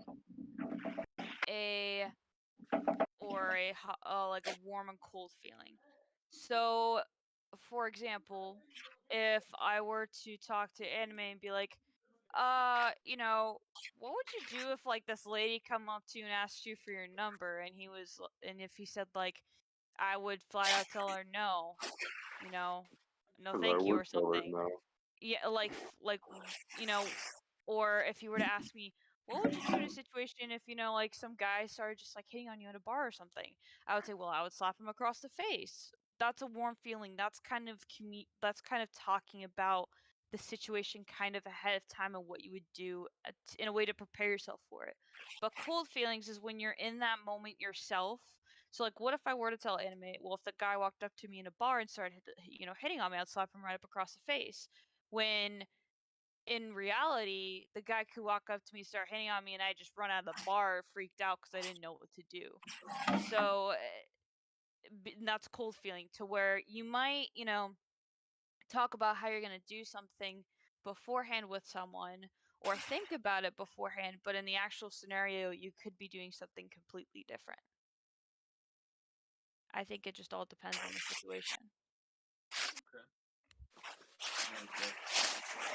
a like a warm and cold feeling. So, for example, if I were to talk to Anime and be like, what would you do if like this lady come up to you and asked you for your number and if he said like I would flat out tell her no, no Because I thank you would or tell her something. no. Yeah, or if you were to ask me, what would you do in a situation if like some guy started just like hitting on you at a bar or something? I would say, well, I would slap him across the face. That's a warm feeling. That's kind of talking about the situation kind of ahead of time and what you would do in a way to prepare yourself for it. But cold feelings is when you're in that moment yourself. So like, what if I were to tell Anime, well, if the guy walked up to me in a bar and started hitting on me, I'd slap him right up across the face. When in reality, the guy could walk up to me, start hitting on me, and I just run out of the bar freaked out because I didn't know what to do. So that's cold feeling, to where you might, talk about how you're going to do something beforehand with someone or think about it beforehand, but in the actual scenario, you could be doing something completely different. I think it just all depends on the situation.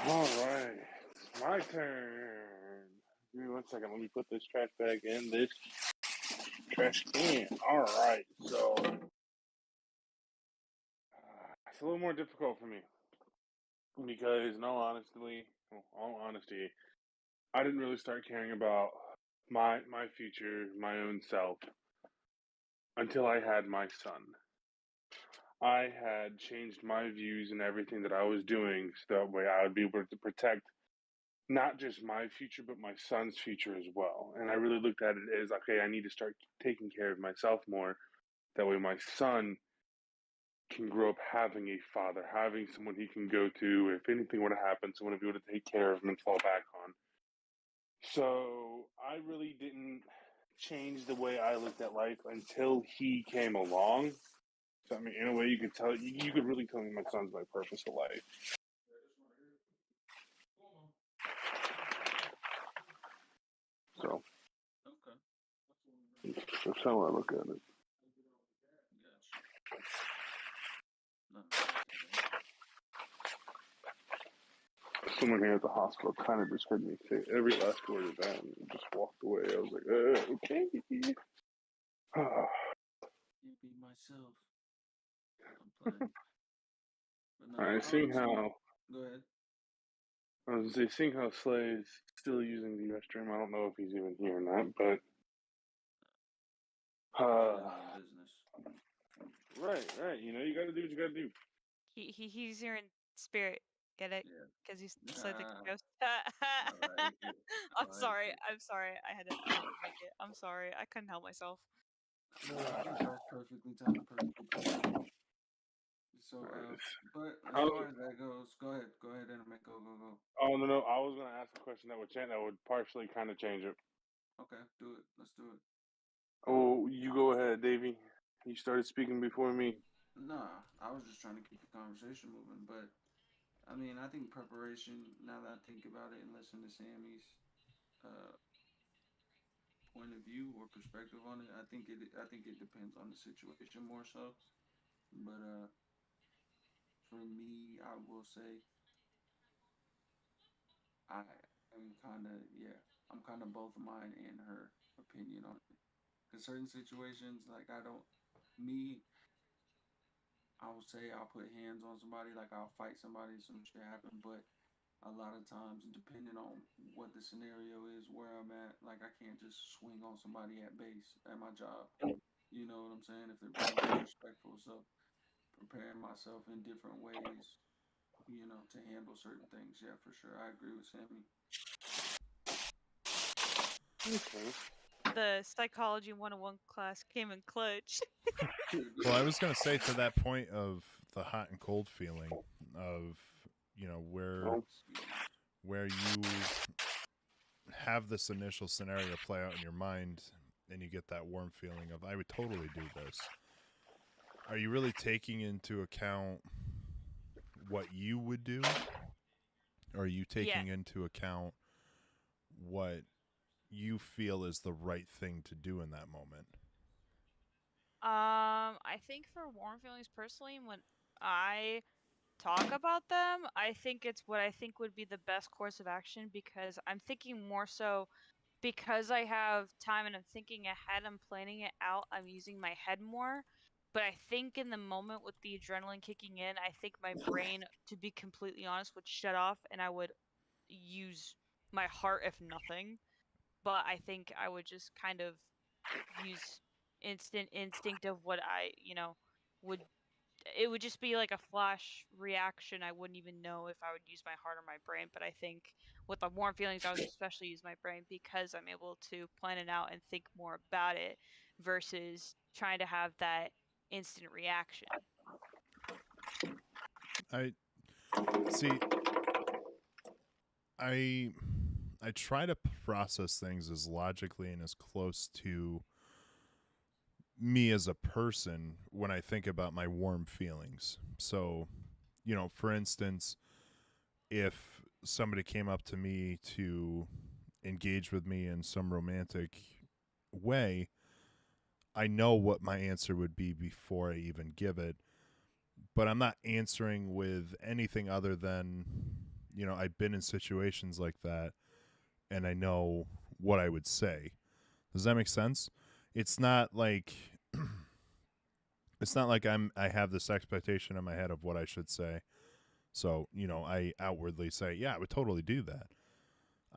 All right, it's my turn. Give me 1 second. Let me put this trash bag in this trash can. All right, so it's a little more difficult for me because, in all honesty, I didn't really start caring about my future, my own self, until I had my son. I had changed my views and everything that I was doing so that way I would be able to protect not just my future, but my son's future as well. And I really looked at it as, okay, I need to start taking care of myself more. That way my son can grow up having a father, having someone he can go to if anything were to happen, someone to be able to take care of him and fall back on. So I really didn't change the way I looked at life until he came along. So I mean, in a way, you could tell you could really tell me my son's my purpose of life. So that's how I look at it. Someone here at the hospital kind of just heard me say every last word of that and just walked away. I was like, okay. Can't be myself. I'm playing. But no, I see how. Go ahead. I was gonna say, seeing how Slay is still using the restroom. I don't know if he's even here or not, but business. Right. You know, you got to do what you got to do. He's here in spirit. Get it? Yeah. Because he's like the ghost. Like I'm sorry. I had to make it. I'm sorry. I couldn't help myself. No, I think that's perfectly timed, perfectly cool. So, but as far as that goes, go ahead, and make go. Oh no, I was gonna ask a question that would partially kind of change it. Okay, do it. Let's do it. Oh, you go ahead, Davey. You started speaking before me. Nah, I was just trying to keep the conversation moving, but I mean, I think preparation. Now that I think about it and listen to Sammy's point of view or perspective on it, I think it depends on the situation more so. But for me, I will say I am I'm kind of both mine and her opinion on it. Because certain situations, like I will say I'll put hands on somebody, like I'll fight somebody, some shit happen, but a lot of times, depending on what the scenario is, where I'm at, like I can't just swing on somebody at base at my job. You know what I'm saying? If they're being disrespectful, so preparing myself in different ways, to handle certain things. Yeah, for sure. I agree with Sammy. Okay. The psychology 101 class came in clutch. Well, I was going to say, to that point of the hot and cold feeling of, where you have this initial scenario play out in your mind and you get that warm feeling of, I would totally do this, are you really taking into account what you would do? Or are you taking into account what you feel is the right thing to do in that moment? I think for warm feelings personally, when I talk about them, I think it's what I think would be the best course of action, because I'm thinking more so because I have time and I'm thinking ahead, I'm planning it out, I'm using my head more. But I think in the moment with the adrenaline kicking in, I think my brain, to be completely honest, would shut off and I would use my heart if nothing. But I think I would just kind of use instant instinct of what would it would just be like a flash reaction. I wouldn't even know if I would use my heart or my brain. But I think with the warm feelings, I would especially use my brain because I'm able to plan it out and think more about it versus trying to have that instant reaction. I see. I try to process things as logically and as close to me as a person when I think about my warm feelings. So, for instance, if somebody came up to me to engage with me in some romantic way, I know what my answer would be before I even give it. But I'm not answering with anything other than, I've been in situations like that and I know what I would say. Does that make sense? It's not like I have this expectation in my head of what I should say. So, I outwardly say, yeah, I would totally do that.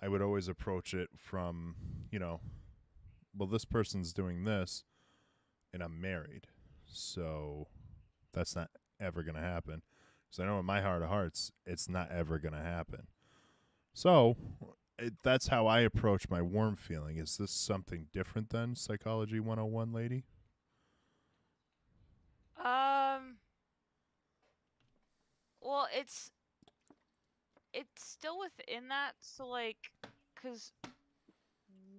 I would always approach it from, well, this person's doing this and I'm married. So that's not ever going to happen. Because I know in my heart of hearts, it's not ever going to happen. So that's how I approach my warm feeling. Is this something different than Psychology 101, lady? Well, it's still within that. So like, because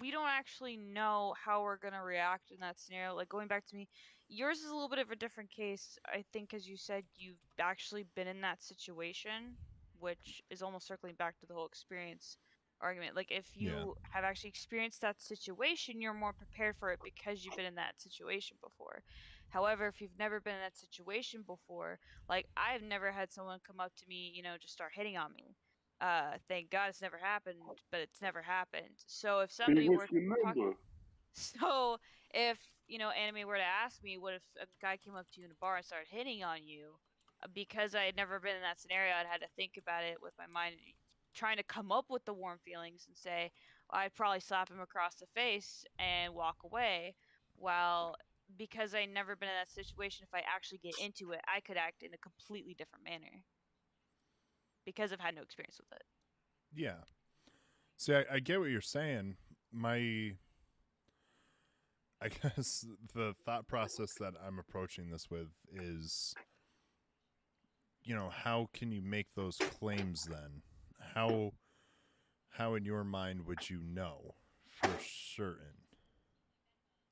we don't actually know how we're gonna react in that scenario. Like, going back to me, yours is a little bit of a different case, I think, as you said, you've actually been in that situation, which is almost circling back to the whole experience argument. Like, if you have actually experienced that situation, you're more prepared for it because you've been in that situation before. However, if you've never been in that situation before, like, I've never had someone come up to me, just start hitting on me. Thank God it's never happened, but it's never happened. So if somebody were talk- so if Anime were to ask me, what if a guy came up to you in a bar and started hitting on you, because I had never been in that scenario, I'd had to think about it with my mind, trying to come up with the warm feelings and say, well, I'd probably slap him across the face and walk away. While because I never been in that situation, if I actually get into it, I could act in a completely different manner because I've had no experience with it. Yeah. See, I get what you're saying. I guess the thought process that I'm approaching this with is, how can you make those claims then? How in your mind would you know for certain,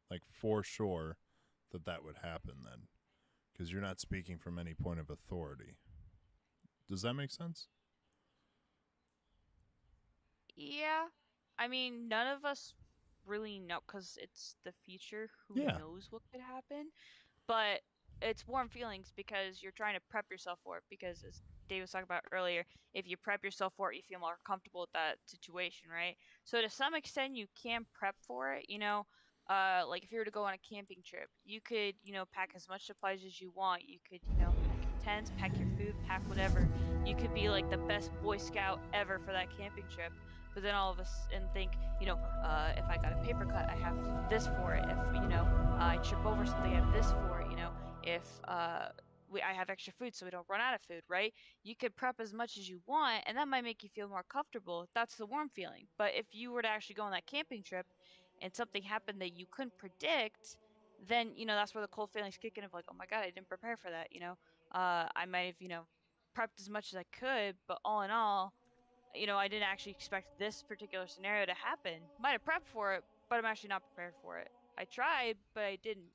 like for sure, that would happen then? Because you're not speaking from any point of authority. Does that make sense? Yeah. I mean, none of us really know because it's the future. Who knows what could happen? But it's warm feelings because you're trying to prep yourself for it. Because as Dave was talking about earlier, if you prep yourself for it, you feel more comfortable with that situation, right? So to some extent, you can prep for it. Like if you were to go on a camping trip, you could, pack as much supplies as you want. You could, pack your tents, pack your food, pack whatever. You could be like the best Boy Scout ever for that camping trip. But then all of us and think, if I got a paper cut, I have this for it. If I trip over something, I have this for it. If I have extra food, so we don't run out of food, right? You could prep as much as you want, and that might make you feel more comfortable. That's the warm feeling. But if you were to actually go on that camping trip, and something happened that you couldn't predict, then that's where the cold feelings kick in of like, oh my God, I didn't prepare for that. I might have prepped as much as I could, but all in all, I didn't actually expect this particular scenario to happen. Might have prepped for it, but I'm actually not prepared for it. I tried, but I didn't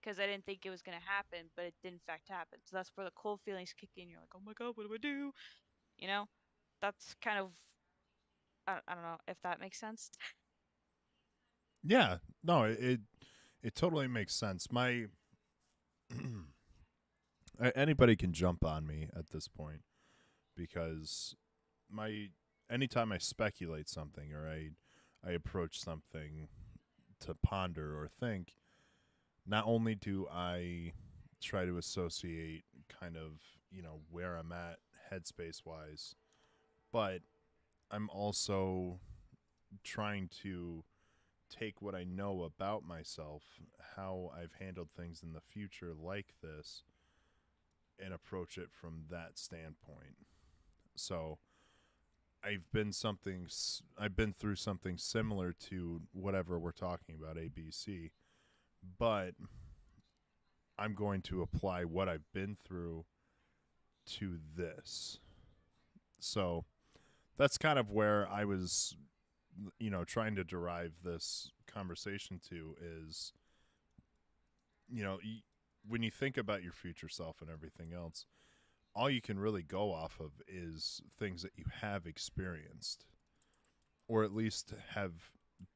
because I didn't think it was going to happen, but it did in fact happen. So that's where the cold feelings kick in. You're like, oh my God, what do I do? That's kind of, I don't know if that makes sense. Yeah, no, it totally makes sense. My anybody can jump on me at this point because anytime I speculate something or I approach something to ponder or think, not only do I try to associate kind of, where I'm at headspace wise, but I'm also trying to take what I know about myself, how I've handled things in the future like this, and approach it from that standpoint. So I've been through something similar to whatever we're talking about, ABC, but I'm going to apply what I've been through to this. So that's kind of where I was, trying to derive this conversation to is, when you think about your future self and everything else, all you can really go off of is things that you have experienced, or at least have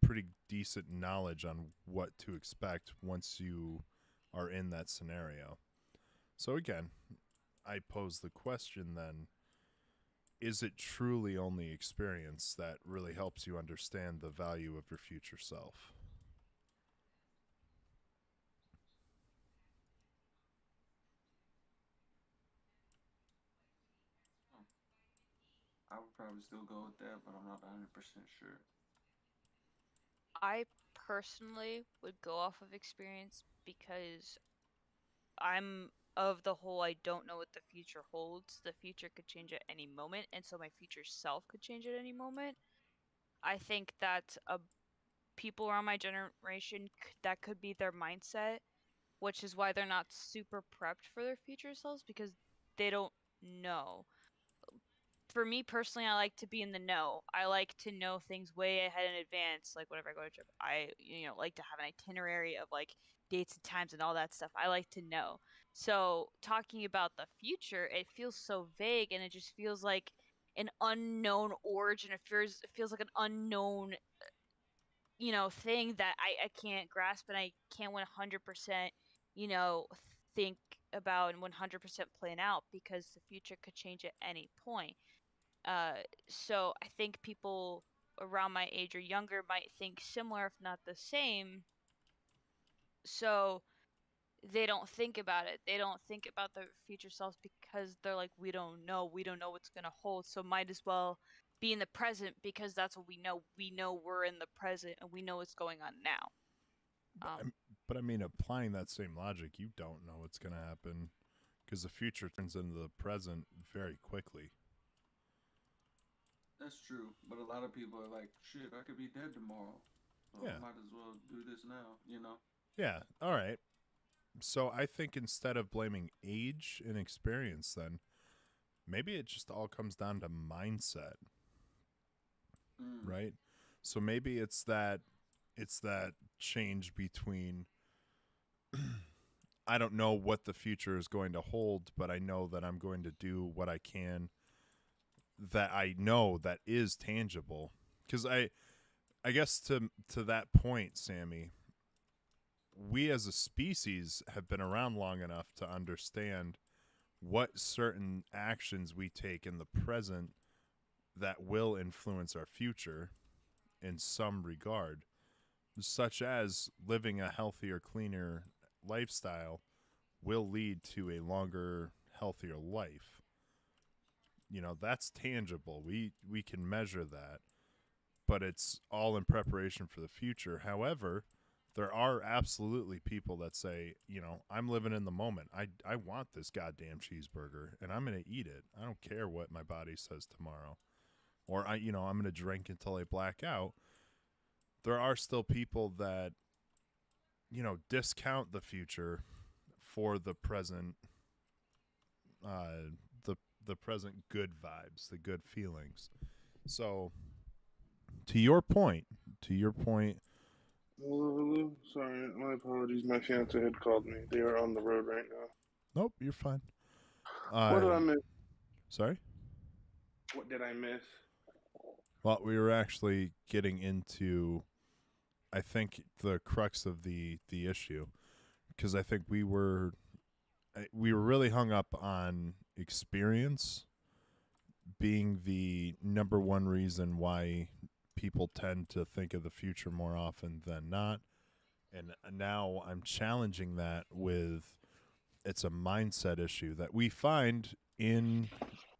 pretty decent knowledge on what to expect once you are in that scenario. So again, I pose the question then, is it truly only experience that really helps you understand the value of your future self? Oh, I would probably still go with that, but I'm not 100% sure. I personally would go off of experience because I'm of the whole I don't know what the future holds. The future could change at any moment, and so my future self could change at any moment. I think that people around my generation that could be their mindset, which is why they're not super prepped for their future selves because they don't know. For me personally, I like to be in the know. I like to know things way ahead in advance. Like whenever I go to a trip, I like to have an itinerary of like dates and times and all that stuff. I like to know. So talking about the future, it feels so vague and it just feels like an unknown origin. It feels like an unknown thing that I can't grasp and I can't 100% you know think about and 100% plan out because the future could change at any point. uh, so I think people around my age or younger might think similar, if not the same. So they don't think about it. They don't think about their future selves because they're like, we don't know. We don't know what's going to hold. So might as well be in the present because that's what we know. We know we're in the present and we know what's going on now. But, but I mean, applying that same logic, you don't know what's going to happen because the future turns into the present very quickly. That's true, but a lot of people are like, shit, I could be dead tomorrow. So Yeah. I might as well do this now. Yeah. All right. So I think instead of blaming age and experience, then maybe it just all comes down to mindset, Mm. right? So maybe it's that change between I don't know what the future is going to hold, but I know that I'm going to do what I can that I know that is tangible. Cuz I guess to that point, Sammy, we as a species have been around long enough to understand what certain actions we take in the present that will influence our future in some regard, such as living a healthier, cleaner lifestyle will lead to a longer, healthier life. That's tangible. We can measure that, but it's all in preparation for the future. However, there are absolutely people that say, I'm living in the moment. I want this goddamn cheeseburger and I'm going to eat it. I don't care what my body says tomorrow. Or I'm going to drink until I black out. There are still people that, discount the future for the present, uh, the present good vibes, the good feelings. So, to your point, Hello, sorry, my apologies. My fiance had called me. They are on the road right now. nope, you're fine. What did I miss? Sorry? What did I miss? Well, we were actually getting into, I think, the crux of the issue, because I think we were really hung up on experience being the number one reason why people tend to think of the future more often than not. And now I'm challenging that with it's a mindset issue that we find in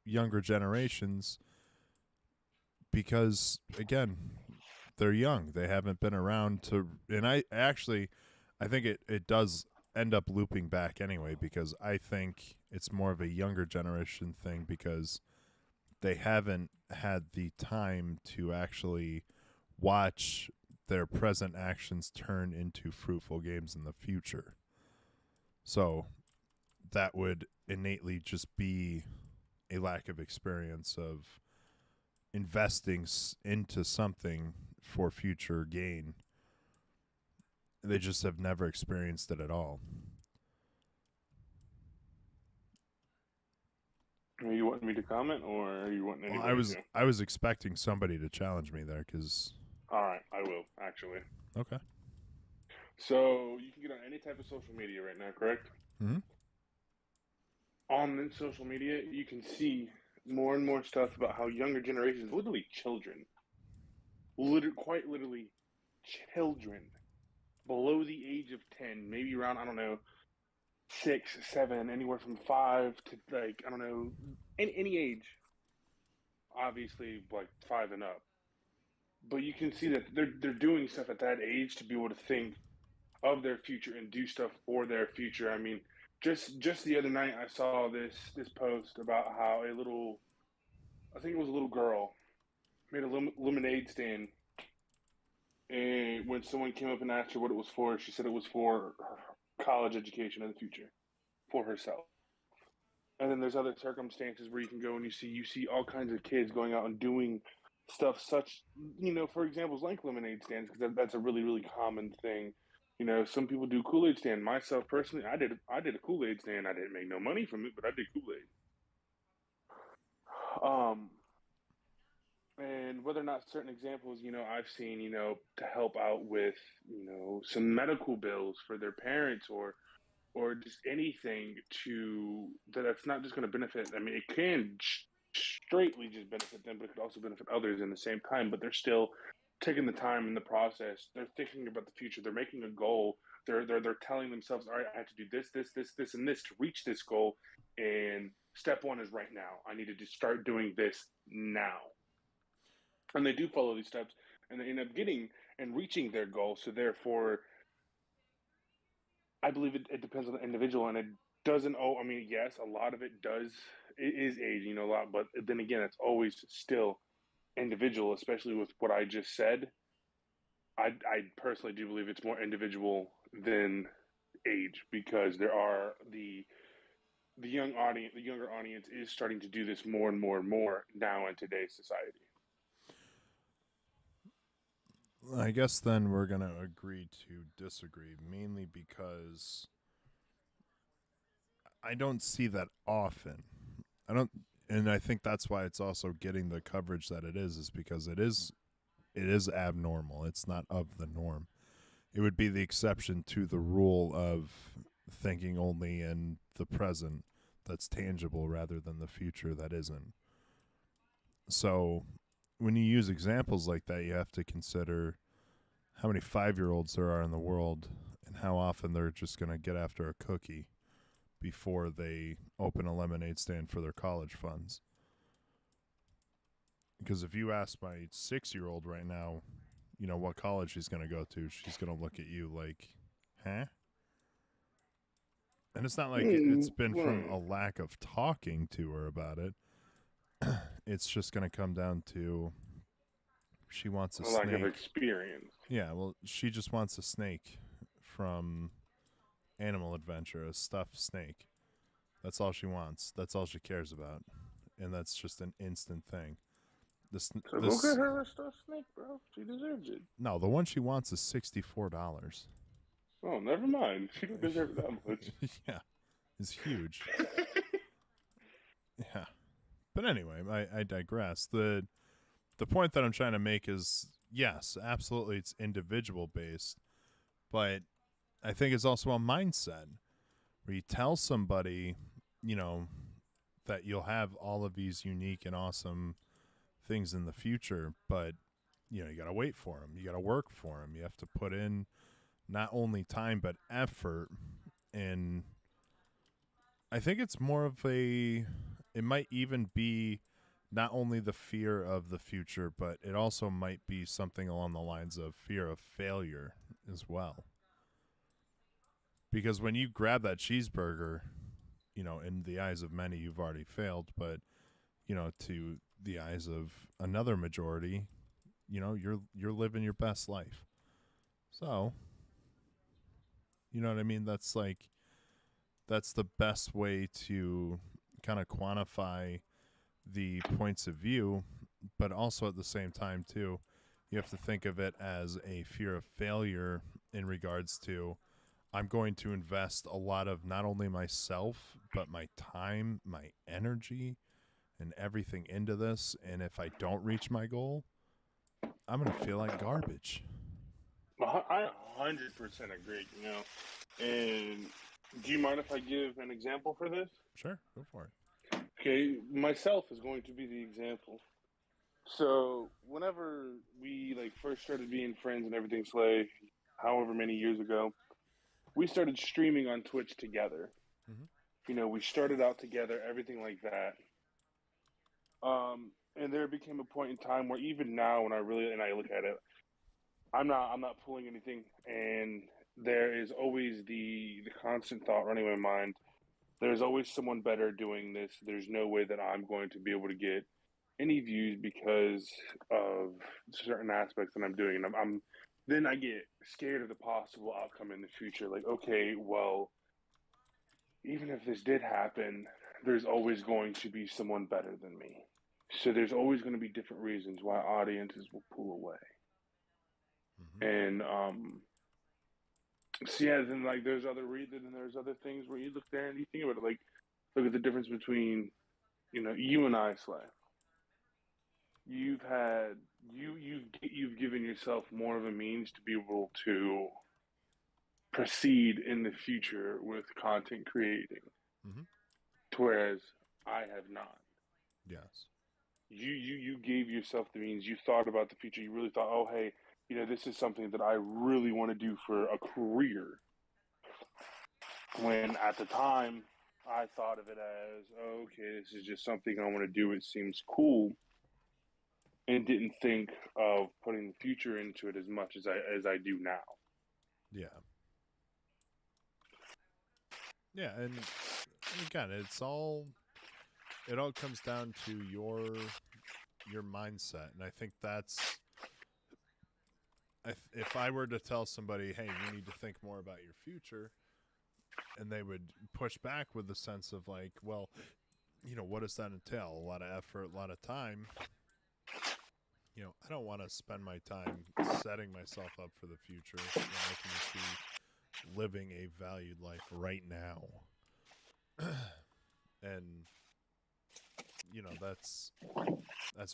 younger generations because, again, they're young. They haven't been around to, and I think it does end up looping back anyway, because I think it's more of a younger generation thing because they haven't had the time to actually watch their present actions turn into fruitful games in the future. So that would innately just be a lack of experience of investing into something for future gain. They just have never experienced it at all. Are you wanting me to comment, or are you wanting anybody to? I was expecting somebody to challenge me there, because. All right, I will actually. Okay. So you can get on any type of social media right now, correct? Mm-hmm. On social media, you can see more and more stuff about how younger generations, literally children, quite literally children, below the age of 10, maybe around, I don't know, 6, 7, anywhere from 5 to, like, I don't know, any age, obviously like 5 and up. But you can see that they're doing stuff at that age to be able to think of their future and do stuff for their future. I mean, just the other night I saw this post about how I think it was a little girl, made a lemonade stand, and when someone came up and asked her what it was for, she said it was for her college education in the future, for herself. And then there's other circumstances where you can go and you see all kinds of kids going out and doing stuff such, for examples like lemonade stands, because that's a really, really common thing. Some people do Kool-Aid stand. Myself personally, I did a Kool-Aid stand. I didn't make no money from it, but I did Kool-Aid. And whether or not certain examples, I've seen, to help out with, some medical bills for their parents, or just anything that's not just going to benefit. I mean, it can straightly just benefit them, but it could also benefit others in the same time. But they're still taking the time in the process. They're thinking about the future. They're making a goal. They're telling themselves, all right, I have to do this, and this to reach this goal. And step one is right now. I need to just start doing this now. And they do follow these steps, and they end up getting and reaching their goal. So therefore, I believe it depends on the individual, and it doesn't. I mean, yes, a lot of it is aging a lot, but then again, it's always still individual, especially with what I just said. I personally do believe it's more individual than age, because there are the younger audience is starting to do this more and more and more now in today's society. I guess then we're going to agree to disagree, mainly because I don't see that often. And I think that's why it's also getting the coverage that it is because it is abnormal. It's not of the norm. It would be the exception to the rule of thinking only in the present that's tangible rather than the future that isn't. So when you use examples like that, you have to consider how many 5-year-olds there are in the world and how often they're just going to get after a cookie before they open a lemonade stand for their college funds. Because if you ask my 6-year-old right now, what college she's going to go to, she's going to look at you like, huh? And it's not like it's been from a lack of talking to her about it. It's just going to come down to she wants a snake. Lack of experience. Yeah, well, she just wants a snake from Animal Adventure, a stuffed snake. That's all she wants. That's all she cares about. And that's just an instant thing. So go get her a stuffed snake, bro. She deserves it. No, the one she wants is $64. Oh, never mind. She don't deserve that much. Yeah, it's huge. Yeah, but anyway, I digress. The point that I'm trying to make is, yes, absolutely, it's individual based, but I think it's also a mindset where you tell somebody, you know, that you'll have all of these unique and awesome things in the future, but you know, you got to wait for them. You got to work for them. You have to put in not only time but effort. And I think it's more of it might even be not only the fear of the future, but it also might be something along the lines of fear of failure as well. Because when you grab that cheeseburger, you know, in the eyes of many, you've already failed, but you know, to the eyes of another majority, you know, you're living your best life. So, you know what I mean? That's the best way to kind of quantify the points of view, but also at the same time too, you have to think of it as a fear of failure in regards to I'm going to invest a lot of not only myself, but my time, my energy, and everything into this. And if I don't reach my goal, I'm going to feel like garbage. I 100% agree, you know. And do you mind if I give an example for this? Sure, go for it. Okay, myself is going to be the example. So whenever we first started being friends and everything, Slay, however many years ago, we started streaming on Twitch together. Mm-hmm. You know, we started out together, everything like that. And there became a point in time where even now, when I look at it, I'm not pulling anything, and there is always the constant thought running in my mind. There's always someone better doing this. There's no way that I'm going to be able to get any views because of certain aspects that I'm doing, and then I get scared of the possible outcome in the future. Like, okay, well, even if this did happen, there's always going to be someone better than me. So there's always going to be different reasons why audiences will pull away. Mm-hmm. And so yeah, then there's other things where you look there and you think about it, look at the difference between, you know, you and I, Slay. You've given yourself more of a means to be able to proceed in the future with content creating, mm-hmm. whereas I have not. Yes. You gave yourself the means. You thought about the future. You really thought, oh, hey, you know, this is something that I really want to do for a career. When at the time, I thought of it as, oh, okay, this is just something I want to do. It seems cool, and didn't think of putting the future into it as much as I do now. Yeah. Yeah, and again, it all comes down to your mindset, and I think that's if I were to tell somebody, hey, you need to think more about your future, and they would push back with the sense of like, well, you know, what does that entail? A lot of effort, a lot of time. You know, I don't want to spend my time setting myself up for the future when I can just be living a valued life right now. And you know, that's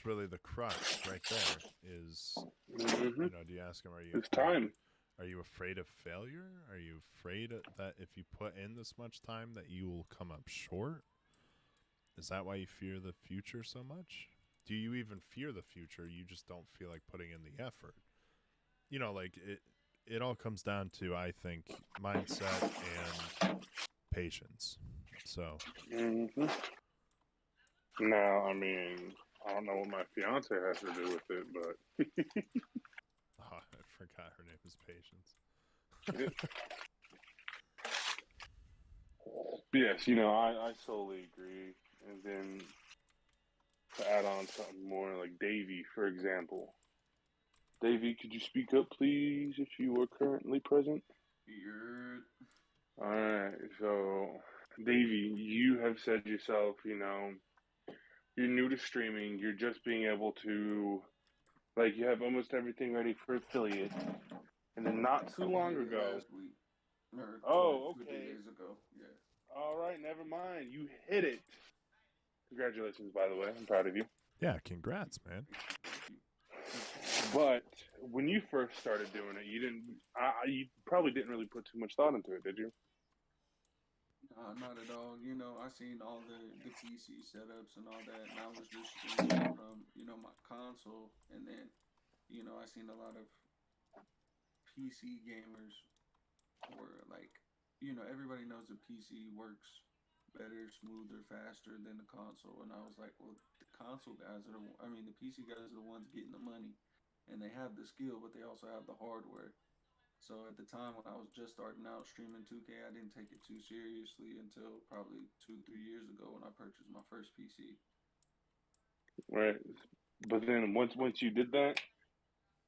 really the crux right there is, mm-hmm. You know, do you ask him, it's time. Are you afraid of failure? Are you afraid that if you put in this much time that you will come up short? Is that why you fear the future so much? Do you even fear the future? You just don't feel like putting in the effort. You know, like it all comes down to, I think, mindset and patience. So. Mm-hmm. Now, I mean, I don't know what my fiance has to do with it, but oh, I forgot her name is Patience. Yes, you know, I solely agree. And then to add on something more, like Davey, for example. Davey, could you speak up, please, if you are currently present? You're... All right, so Davey, you have said yourself, you know, you're new to streaming, you're just being able to, like, you have almost everything ready for affiliate, and then not too I long hit it ago. last week, or Oh, 2 or 3 okay. days ago. Yeah. All right, never mind. You hit it. Congratulations, by the way. I'm proud of you. Yeah, congrats, man. Thank you. But when you first started doing it, you probably didn't really put too much thought into it, did you? Not at all. I seen all the PC setups and all that, and I was just streaming from my console, and then I seen a lot of PC gamers were like, everybody knows the PC works better, smoother, faster than the console, and I was like, well, the console guys are the PC guys are the ones getting the money, and they have the skill, but they also have the hardware. So at the time when I was just starting out streaming 2K, I didn't take it too seriously until probably 2, 3 years ago when I purchased my first PC. Right. But then once you did that,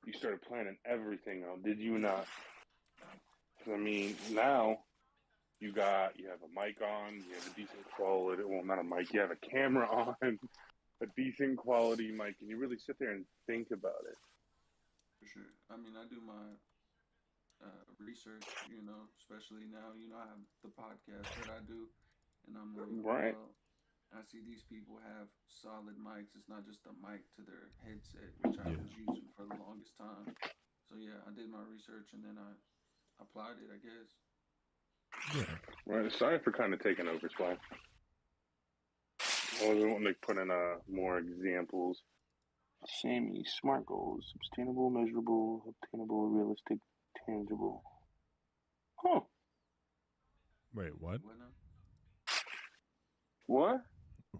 you started planning everything out, did you not? 'Cause, I mean, now you have a mic on, you have a decent quality. Well, not a mic. You have a camera on, a decent quality mic, and you really sit there and think about it. For sure. I do my research, especially now, I have the podcast that I do, and I'm like, Right. well, I see these people have solid mics. It's not just a mic to their headset, which I was using for the longest time. So yeah, I did my research and then I applied it, I guess. Yeah. Right. Sorry for kind of taking over, Swag. I was wanting to put in more examples. Sammy, SMART goals: sustainable, measurable, obtainable, realistic, tangible. Huh. Wait, what? What now? What?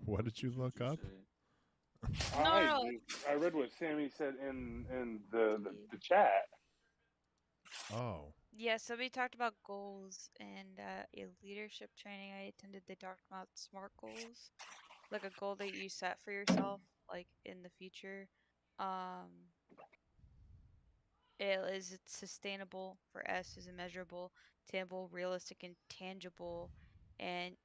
What did you What look you up? say? No. I read what Sammy said in the chat. Oh. Yeah, somebody talked about goals and a leadership training I attended. They talked about SMART goals, like a goal that you set for yourself, like in the future. Um, it's sustainable for S is immeasurable, tangible, realistic, and tangible, and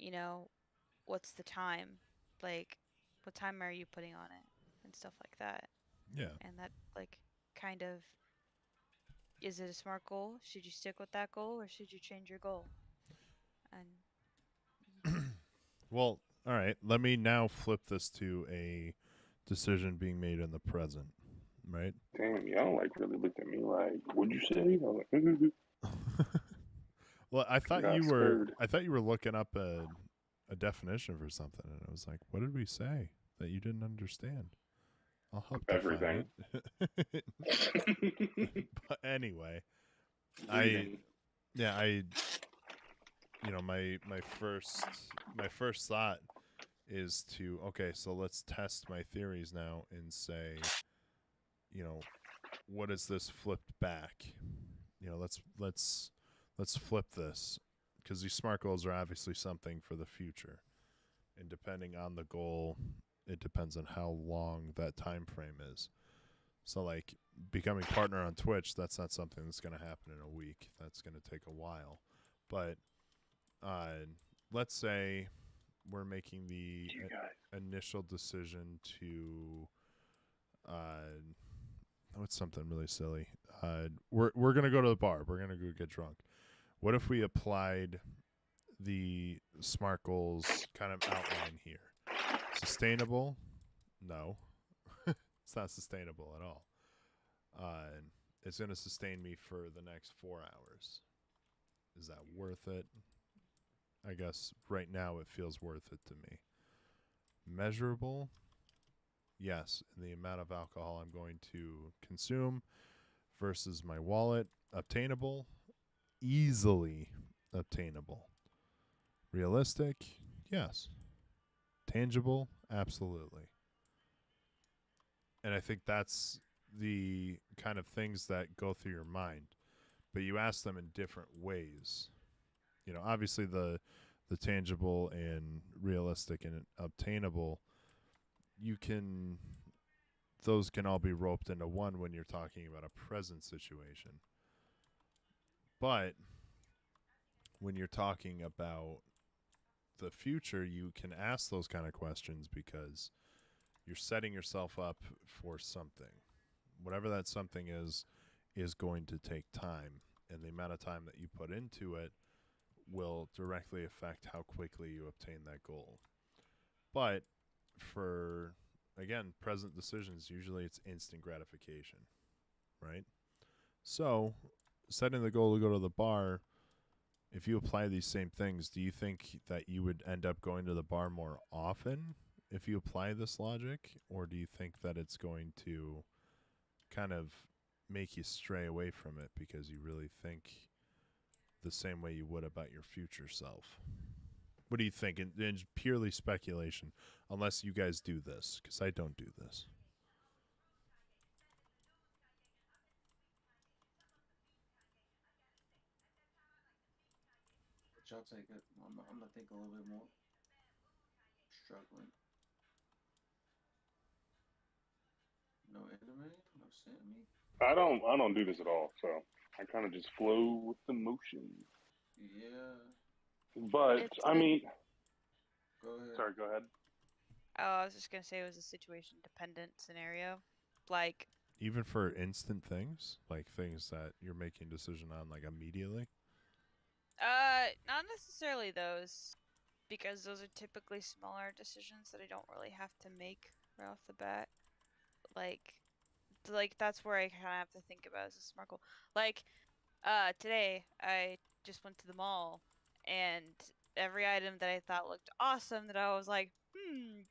what's the time, like what time are you putting on it, and stuff like that, Yeah. and that like kind of is it a SMART goal? Should you stick with that goal or should you change your goal? And Well, all right. Let me now flip this to a decision being made in the present, right? Damn, y'all like really looked at me like, "What'd you say?" I was like, Well, I thought got you were scared. looking up a definition for something, and I was like, what did we say that you didn't understand? I'll help define Everything. it. But anyway, Breathing. my first thought is to, okay, so let's test my theories now and say, what is this flipped back? Let's flip this, because these SMART goals are obviously something for the future, and depending on the goal, it depends on how long that time frame is. So, like, becoming partner on Twitch, that's not something that's going to happen in a week. That's going to take a while. But let's say we're making the You guys. initial decision to what's something really silly? We're gonna go to the bar. We're gonna go get drunk. What if we applied the SMART goals kind of outline here? Sustainable? No, it's not sustainable at all. It's gonna sustain me for the next 4 hours. Is that worth it? I guess right now it feels worth it to me. Measurable? Yes, in the amount of alcohol I'm going to consume versus my wallet. Obtainable? Easily obtainable. Realistic? Yes. Tangible? Absolutely. And I think that's the kind of things that go through your mind, but you ask them in different ways. Obviously the tangible and realistic and obtainable, those can all be roped into one when you're talking about a present situation. But when you're talking about the future, you can ask those kind of questions because you're setting yourself up for something. Whatever that something is going to take time, and the amount of time that you put into it will directly affect how quickly you obtain that goal. But for, again, present decisions, usually it's instant gratification, right? So, setting the goal to go to the bar, if you apply these same things, do you think that you would end up going to the bar more often if you apply this logic? Or do you think that it's going to kind of make you stray away from it because you really think the same way you would about your future self? What do you think? In purely speculation, unless you guys do this, because I don't do this. But y'all take it. I'm gonna think a little bit more. Struggling. No anime, no Sammy. I don't do this at all, so I kind of just flow with the motion. Yeah. But It's I a- mean, Go ahead. sorry, go ahead. Oh, I was just gonna say it was a situation dependent scenario. Like, Even for instant things, like things that you're making a decision on like immediately. not necessarily those, because those are typically smaller decisions that I don't really have to make right off the bat. Like that's where I kind of have to think about as a smart goal. Like, today I just went to the mall, and every item that I thought looked awesome, that I was like,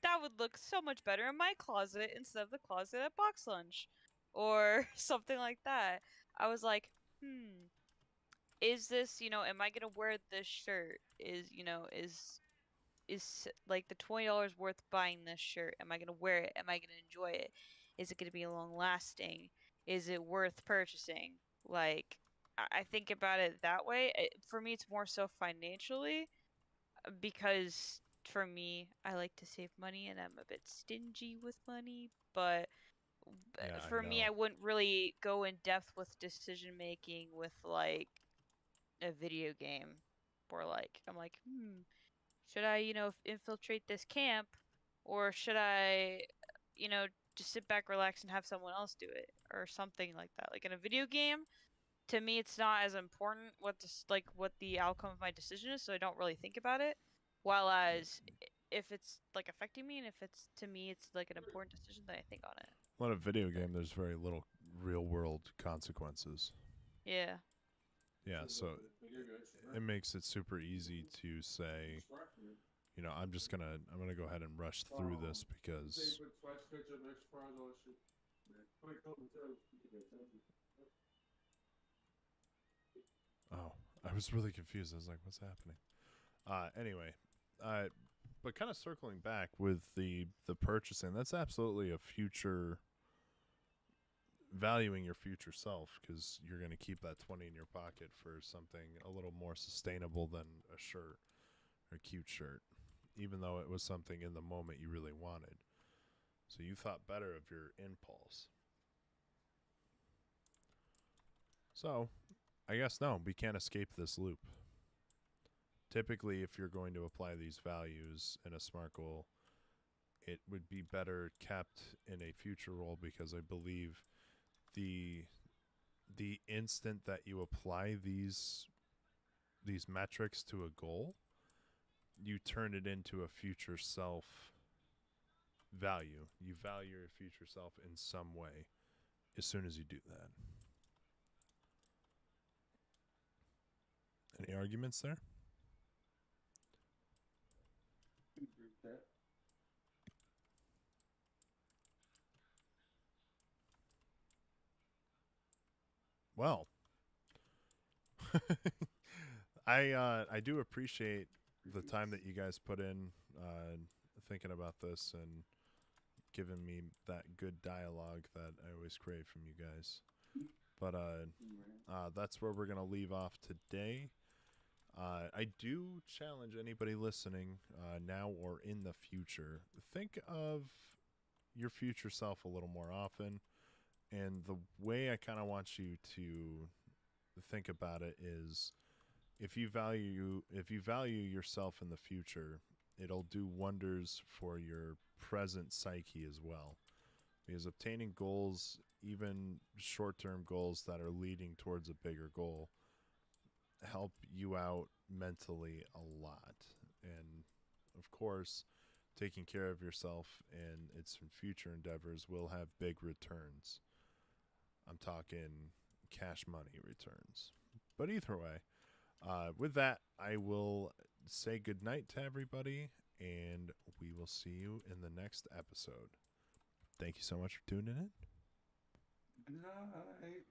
that would look so much better in my closet instead of the closet at Box Lunch, or something like that. I was like, is this, am I gonna wear this shirt? Is like the $20 worth buying this shirt? Am I gonna wear it? Am I gonna enjoy it? Is it gonna be long lasting? Is it worth purchasing? Like, I think about it that way. For me, it's more so financially, because for me, I like to save money and I'm a bit stingy with money. But Yeah, for me, know. I wouldn't really go in depth with decision making with like a video game, or like I'm like, should I, infiltrate this camp, or should I, just sit back, relax, and have someone else do it, or something like that. Like in a video game, to me, it's not as important what the outcome of my decision is, so I don't really think about it. While as if it's like affecting me, and if it's to me, it's like an important decision, that I think on it. A lot of video game, there's very little real world consequences. Yeah. Yeah, so it makes it super easy to say, I'm gonna go ahead and rush through this because I was really confused. I was like, what's happening? Anyway, but kind of circling back with the purchasing, that's absolutely a future, valuing your future self, because you're going to keep that 20 in your pocket for something a little more sustainable than a shirt or a cute shirt, even though it was something in the moment you really wanted. So you thought better of your impulse. So I guess no, we can't escape this loop. Typically, if you're going to apply these values in a SMART goal, it would be better kept in a future role, because I believe the instant that you apply these metrics to a goal, you turn it into a future self value. You value your future self in some way as soon as you do that. Any arguments there? Well, I do appreciate the time that you guys put in thinking about this and giving me that good dialogue that I always crave from you guys. But that's where we're gonna leave off today. I do challenge anybody listening now or in the future, think of your future self a little more often. And the way I kind of want you to think about it is, if you value yourself in the future, it'll do wonders for your present psyche as well. Because obtaining goals, even short-term goals that are leading towards a bigger goal, help you out mentally a lot. And of course, taking care of yourself and its future endeavors will have big returns. I'm talking cash money returns. But either way, with that, I will say goodnight to everybody, and we will see you in the next episode. Thank you so much for tuning in. Good night.